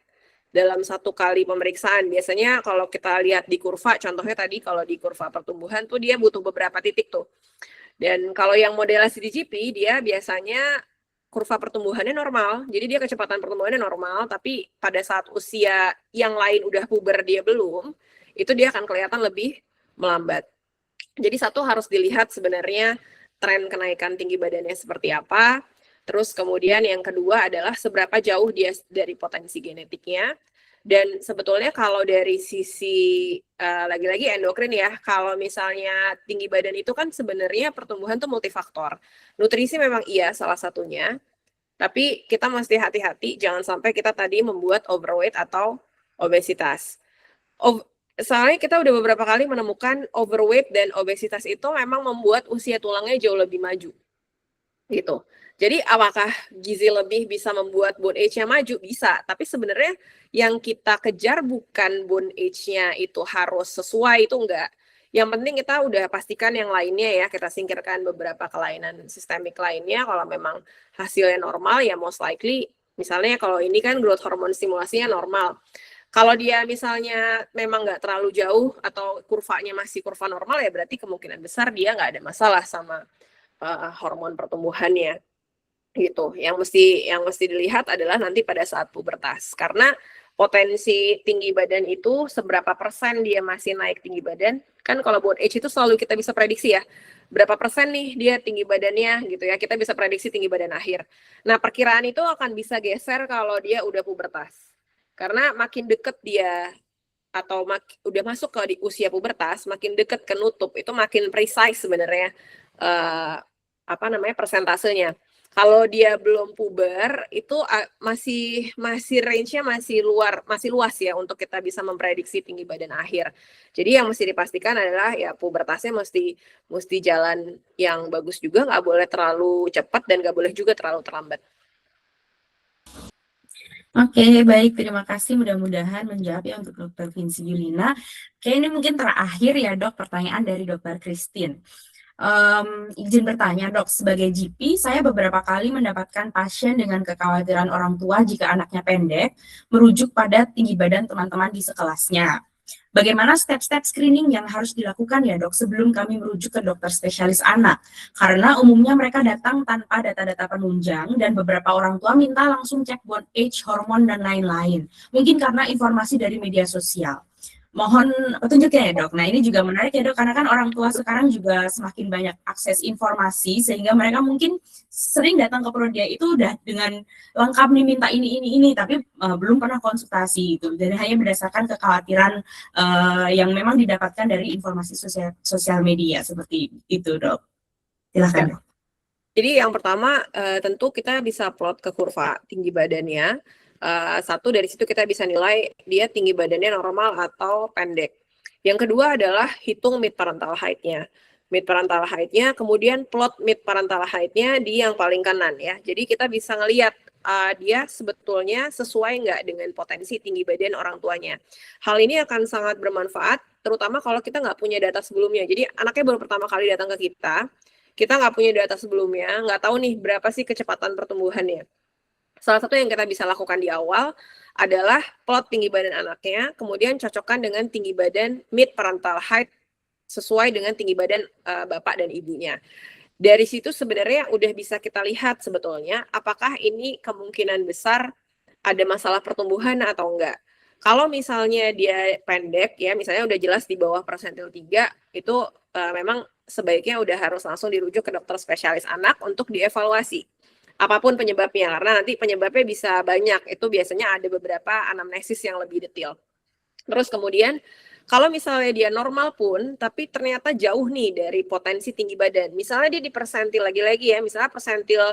dalam satu kali pemeriksaan. Biasanya kalau kita lihat di kurva, contohnya tadi kalau di kurva pertumbuhan tuh dia butuh beberapa titik tuh. Dan kalau yang modelasi di GP, dia biasanya kurva pertumbuhannya normal, jadi dia kecepatan pertumbuhannya normal, tapi pada saat usia yang lain udah puber dia belum, itu dia akan kelihatan lebih melambat. Jadi satu harus dilihat sebenarnya tren kenaikan tinggi badannya seperti apa, terus kemudian yang kedua adalah seberapa jauh dia dari potensi genetiknya, dan sebetulnya kalau dari sisi lagi-lagi endokrin ya, kalau misalnya tinggi badan itu kan sebenarnya pertumbuhan tuh multifaktor. Nutrisi memang iya salah satunya, tapi kita mesti hati-hati jangan sampai kita tadi membuat overweight atau obesitas. Soalnya kita udah beberapa kali menemukan overweight dan obesitas itu memang membuat usia tulangnya jauh lebih maju. Gitu. Jadi apakah gizi lebih bisa membuat bone age-nya maju? Bisa, tapi sebenarnya yang kita kejar bukan bone age-nya itu harus sesuai, itu enggak. Yang penting kita udah pastikan yang lainnya ya, kita singkirkan beberapa kelainan sistemik lainnya. Kalau memang hasilnya normal ya most likely, misalnya kalau ini kan growth hormone stimulasinya normal. Kalau dia misalnya memang nggak terlalu jauh atau kurvanya masih kurva normal ya berarti kemungkinan besar dia nggak ada masalah sama hormon pertumbuhannya gitu. Yang mesti dilihat adalah nanti pada saat pubertas, karena potensi tinggi badan itu seberapa persen dia masih naik tinggi badan, kan kalau bone age itu selalu kita bisa prediksi ya, berapa persen nih dia tinggi badannya gitu ya, kita bisa prediksi tinggi badan akhir. Nah perkiraan itu akan bisa geser kalau dia udah pubertas, karena makin deket dia atau udah masuk ke di usia pubertas, makin deket ke nutup itu makin precise sebenarnya persentasenya. Kalau dia belum puber itu masih range-nya masih luas ya untuk kita bisa memprediksi tinggi badan akhir. Jadi yang mesti dipastikan adalah ya pubertasnya mesti jalan yang bagus juga, nggak boleh terlalu cepat dan nggak boleh juga terlalu terlambat. Oke, baik. Terima kasih. Mudah-mudahan menjawab ya untuk Dr. Vinzi Yulina. Oke, ini mungkin terakhir ya, Dok, pertanyaan dari Dr. Christine. Izin bertanya, Dok, sebagai GP, saya beberapa kali mendapatkan pasien dengan kekhawatiran orang tua jika anaknya pendek, merujuk pada tinggi badan teman-teman di sekelasnya. Bagaimana step-step screening yang harus dilakukan ya, Dok, sebelum kami merujuk ke dokter spesialis anak? Karena umumnya mereka datang tanpa data-data penunjang dan beberapa orang tua minta langsung cek bone age, hormon, dan lain-lain. Mungkin karena informasi dari media sosial. Mohon petunjuknya ya, Dok. Nah, ini juga menarik ya, Dok, karena kan orang tua sekarang juga semakin banyak akses informasi, sehingga mereka mungkin sering datang ke Prodia itu udah dengan lengkap nih minta ini, tapi belum pernah konsultasi itu. Dan hanya berdasarkan kekhawatiran yang memang didapatkan dari informasi sosial media seperti itu, Dok. Silahkan, Dok. Jadi yang pertama tentu kita bisa plot ke kurva tinggi badannya. Satu dari situ kita bisa nilai dia tinggi badannya normal atau pendek. Yang kedua adalah hitung mid parental height-nya. mid parental height-nya, kemudian plot mid parental height-nya di yang paling kanan ya. Jadi kita bisa ngelihat dia sebetulnya sesuai nggak dengan potensi tinggi badan orang tuanya. Hal ini akan sangat bermanfaat, terutama kalau kita nggak punya data sebelumnya. Jadi anaknya baru pertama kali datang ke kita nggak punya data sebelumnya, nggak tahu nih berapa sih kecepatan pertumbuhannya. Salah satu yang kita bisa lakukan di awal adalah plot tinggi badan anaknya, kemudian cocokkan dengan tinggi badan mid parental height sesuai dengan tinggi badan bapak dan ibunya. Dari situ sebenarnya udah bisa kita lihat sebetulnya apakah ini kemungkinan besar ada masalah pertumbuhan atau enggak. Kalau misalnya dia pendek ya, misalnya udah jelas di bawah persentil 3, itu memang sebaiknya udah harus langsung dirujuk ke dokter spesialis anak untuk dievaluasi. Apapun penyebabnya, karena nanti penyebabnya bisa banyak. Itu biasanya ada beberapa anamnesis yang lebih detail. Terus kemudian, kalau misalnya dia normal pun, tapi ternyata jauh nih dari potensi tinggi badan. Misalnya dia di persentil lagi-lagi ya, misalnya persentil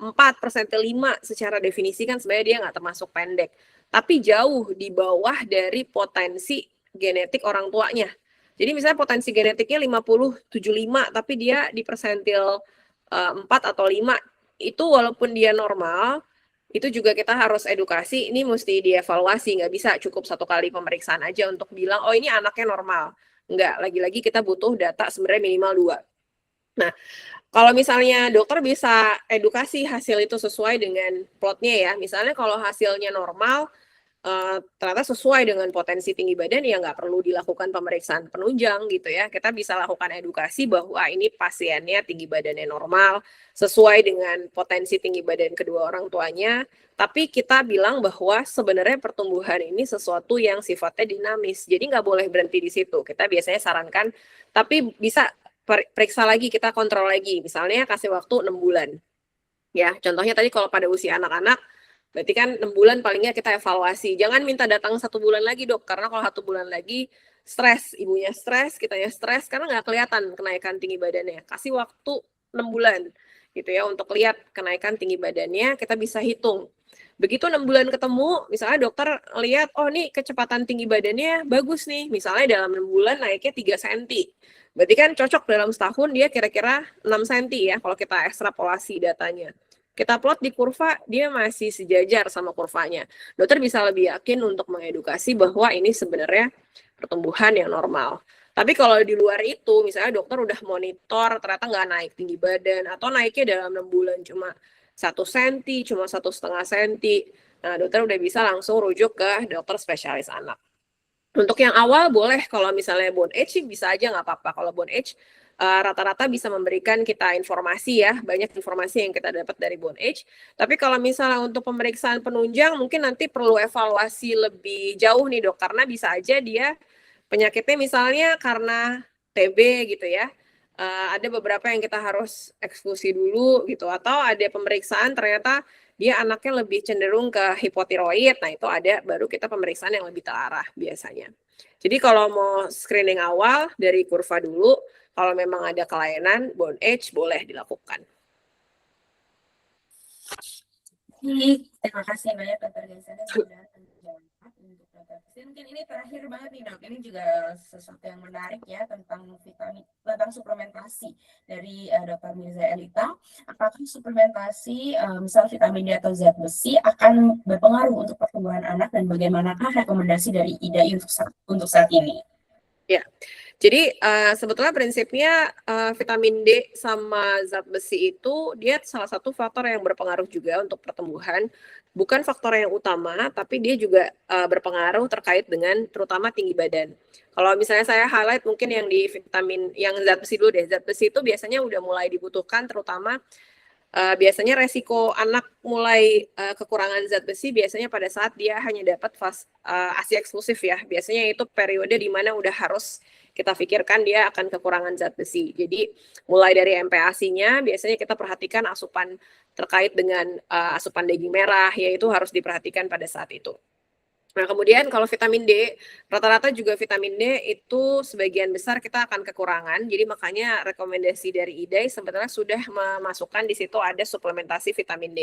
4, persentil 5 secara definisi kan sebenarnya dia nggak termasuk pendek. Tapi jauh di bawah dari potensi genetik orang tuanya. Jadi misalnya potensi genetiknya 50-75, tapi dia di persentil 4 atau 5, itu walaupun dia normal, itu juga kita harus edukasi, ini mesti dievaluasi, nggak bisa cukup 1 kali pemeriksaan aja untuk bilang, oh ini anaknya normal. Nggak, lagi-lagi kita butuh data sebenarnya minimal 2. Nah, kalau misalnya dokter bisa edukasi hasil itu sesuai dengan plotnya ya, misalnya kalau hasilnya normal, ternyata sesuai dengan potensi tinggi badan, ya nggak perlu dilakukan pemeriksaan penunjang gitu ya. Kita bisa lakukan edukasi bahwa ini pasiennya tinggi badannya normal, sesuai dengan potensi tinggi badan kedua orang tuanya, tapi kita bilang bahwa sebenarnya pertumbuhan ini sesuatu yang sifatnya dinamis, jadi nggak boleh berhenti di situ. Kita biasanya sarankan, tapi bisa periksa lagi, kita kontrol lagi, misalnya kasih waktu 6 bulan. Ya, contohnya tadi kalau pada usia anak-anak, berarti kan 6 bulan palingnya kita evaluasi. Jangan minta datang 1 bulan lagi dok, karena kalau 1 bulan lagi stres, ibunya stres, kitanya stres, karena nggak kelihatan kenaikan tinggi badannya. Kasih waktu 6 bulan gitu ya untuk lihat kenaikan tinggi badannya, kita bisa hitung. Begitu 6 bulan ketemu, misalnya dokter lihat, oh nih kecepatan tinggi badannya bagus nih, misalnya dalam 6 bulan naiknya 3 cm. Berarti kan cocok dalam setahun dia kira-kira 6 cm ya kalau kita ekstrapolasi datanya. Kita plot di kurva, dia masih sejajar sama kurvanya. Dokter bisa lebih yakin untuk mengedukasi bahwa ini sebenarnya pertumbuhan yang normal. Tapi kalau di luar itu, misalnya dokter udah monitor, ternyata nggak naik tinggi badan, atau naiknya dalam 6 bulan cuma 1 cm, cuma 1,5 cm, nah dokter udah bisa langsung rujuk ke dokter spesialis anak. Untuk yang awal boleh, kalau misalnya bone age bisa aja nggak apa-apa. Kalau bone age rata-rata bisa memberikan kita informasi ya, banyak informasi yang kita dapat dari bone age. Tapi kalau misalnya untuk pemeriksaan penunjang, mungkin nanti perlu evaluasi lebih jauh nih dok, karena bisa aja dia penyakitnya misalnya karena TB gitu ya. Ada beberapa yang kita harus eksekusi dulu gitu, atau ada pemeriksaan ternyata dia anaknya lebih cenderung ke hipotiroid, nah itu ada baru kita pemeriksaan yang lebih terarah biasanya. Jadi kalau mau screening awal dari kurva dulu, kalau memang ada kelainan bone age boleh dilakukan. Terima kasih banyak Dr. Gaisa dan sudah menjawab untuk Dr. Christine. Mungkin ini terakhir banget nih dok, ini juga sesuatu yang menarik ya tentang vitamin, tentang suplementasi dari Dr. Mirza Elita. Apakah suplementasi misal vitamin D atau zat besi akan berpengaruh untuk pertumbuhan anak, dan bagaimanakah rekomendasi dari IDAI untuk saat ini? Ya, jadi sebetulnya prinsipnya vitamin D sama zat besi itu dia salah satu faktor yang berpengaruh juga untuk pertumbuhan. Bukan faktor yang utama, tapi dia juga berpengaruh terkait dengan terutama tinggi badan. Kalau misalnya saya highlight mungkin yang di vitamin, yang zat besi dulu deh. Zat besi itu biasanya udah mulai dibutuhkan, terutama biasanya resiko anak mulai kekurangan zat besi biasanya pada saat dia hanya dapat ASI eksklusif ya. Biasanya itu periode di mana udah harus kita pikirkan dia akan kekurangan zat besi. Jadi mulai dari MPASI-nya biasanya kita perhatikan asupan terkait dengan asupan daging merah, yaitu harus diperhatikan pada saat itu. Nah, kemudian kalau vitamin D, rata-rata juga vitamin D itu sebagian besar kita akan kekurangan. Jadi makanya rekomendasi dari IDAI sebetulnya sudah memasukkan di situ ada suplementasi vitamin D.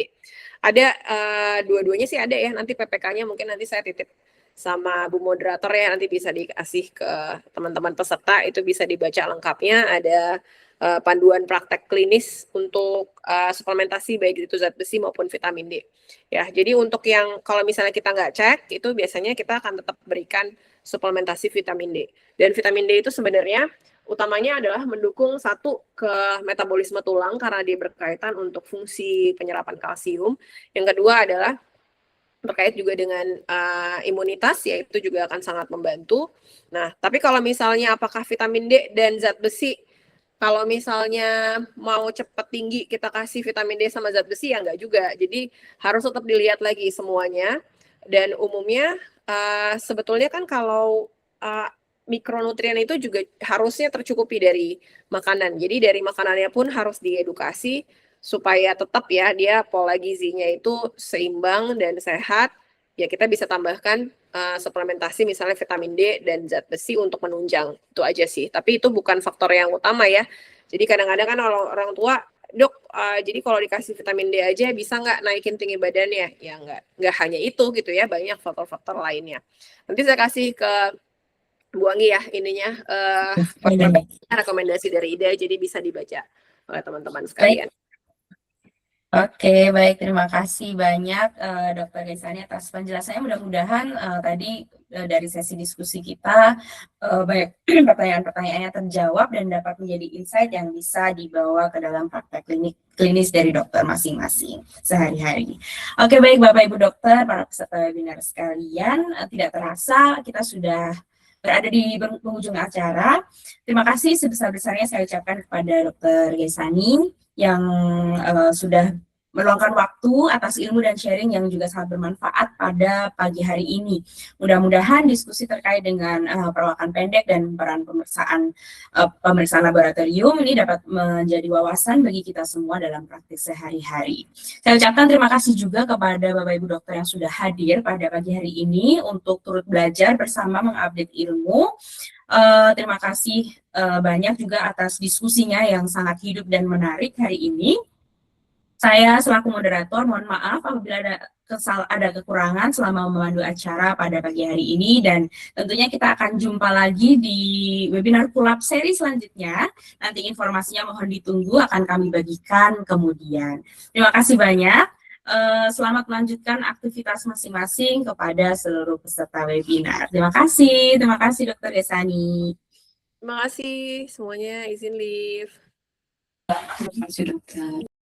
Ada dua-duanya sih ada ya, nanti PPK-nya mungkin nanti saya titip sama Bu Moderator ya, nanti bisa dikasih ke teman-teman peserta, itu bisa dibaca lengkapnya, ada panduan praktek klinis untuk suplementasi baik itu zat besi maupun vitamin D. Ya, jadi untuk yang kalau misalnya kita nggak cek, itu biasanya kita akan tetap berikan suplementasi vitamin D. Dan vitamin D itu sebenarnya utamanya adalah mendukung satu ke metabolisme tulang karena dia berkaitan untuk fungsi penyerapan kalsium. Yang kedua adalah terkait juga dengan imunitas, yaitu juga akan sangat membantu. Nah, tapi kalau misalnya apakah vitamin D dan zat besi, kalau misalnya mau cepat tinggi kita kasih vitamin D sama zat besi ya enggak juga. Jadi harus tetap dilihat lagi semuanya. Dan umumnya sebetulnya kan kalau mikronutrien itu juga harusnya tercukupi dari makanan. Jadi dari makanannya pun harus diedukasi supaya tetap ya dia pola gizinya itu seimbang dan sehat. Ya kita bisa tambahkan suplementasi misalnya vitamin D dan zat besi untuk menunjang. Itu aja sih. Tapi itu bukan faktor yang utama ya. Jadi kadang-kadang kan orang tua, dok, jadi kalau dikasih vitamin D aja bisa nggak naikin tinggi badannya? Ya nggak hanya itu gitu ya, banyak faktor-faktor lainnya. Nanti saya kasih ke Bu Anggi ya ininya rekomendasi dari Ida, jadi bisa dibaca oleh teman-teman sekalian. Oke, baik. Terima kasih banyak Dr. Gaisani atas penjelasannya. Mudah-mudahan tadi dari sesi diskusi kita banyak pertanyaan-pertanyaannya terjawab dan dapat menjadi insight yang bisa dibawa ke dalam praktek klinis dari dokter masing-masing sehari-hari. Oke, baik Bapak Ibu dokter, para peserta webinar sekalian, tidak terasa kita sudah berada di penghujung acara. Terima kasih sebesar-besarnya saya ucapkan kepada Dr. Gaisani yang sudah meluangkan waktu atas ilmu dan sharing yang juga sangat bermanfaat pada pagi hari ini. Mudah-mudahan diskusi terkait dengan perawakan pendek dan peran pemeriksaan laboratorium ini dapat menjadi wawasan bagi kita semua dalam praktik sehari-hari. Saya ucapkan terima kasih juga kepada Bapak Ibu dokter yang sudah hadir pada pagi hari ini untuk turut belajar bersama mengupdate ilmu. Terima kasih banyak juga atas diskusinya yang sangat hidup dan menarik hari ini. Saya selaku moderator mohon maaf apabila ada kekurangan selama memandu acara pada pagi hari ini, dan tentunya kita akan jumpa lagi di webinar Kulap seri selanjutnya. Nanti informasinya mohon ditunggu, akan kami bagikan kemudian. Terima kasih banyak. Selamat melanjutkan aktivitas masing-masing kepada seluruh peserta webinar. Terima kasih Dr. Gaisani. Terima kasih semuanya, izin live. Terima kasih dokter.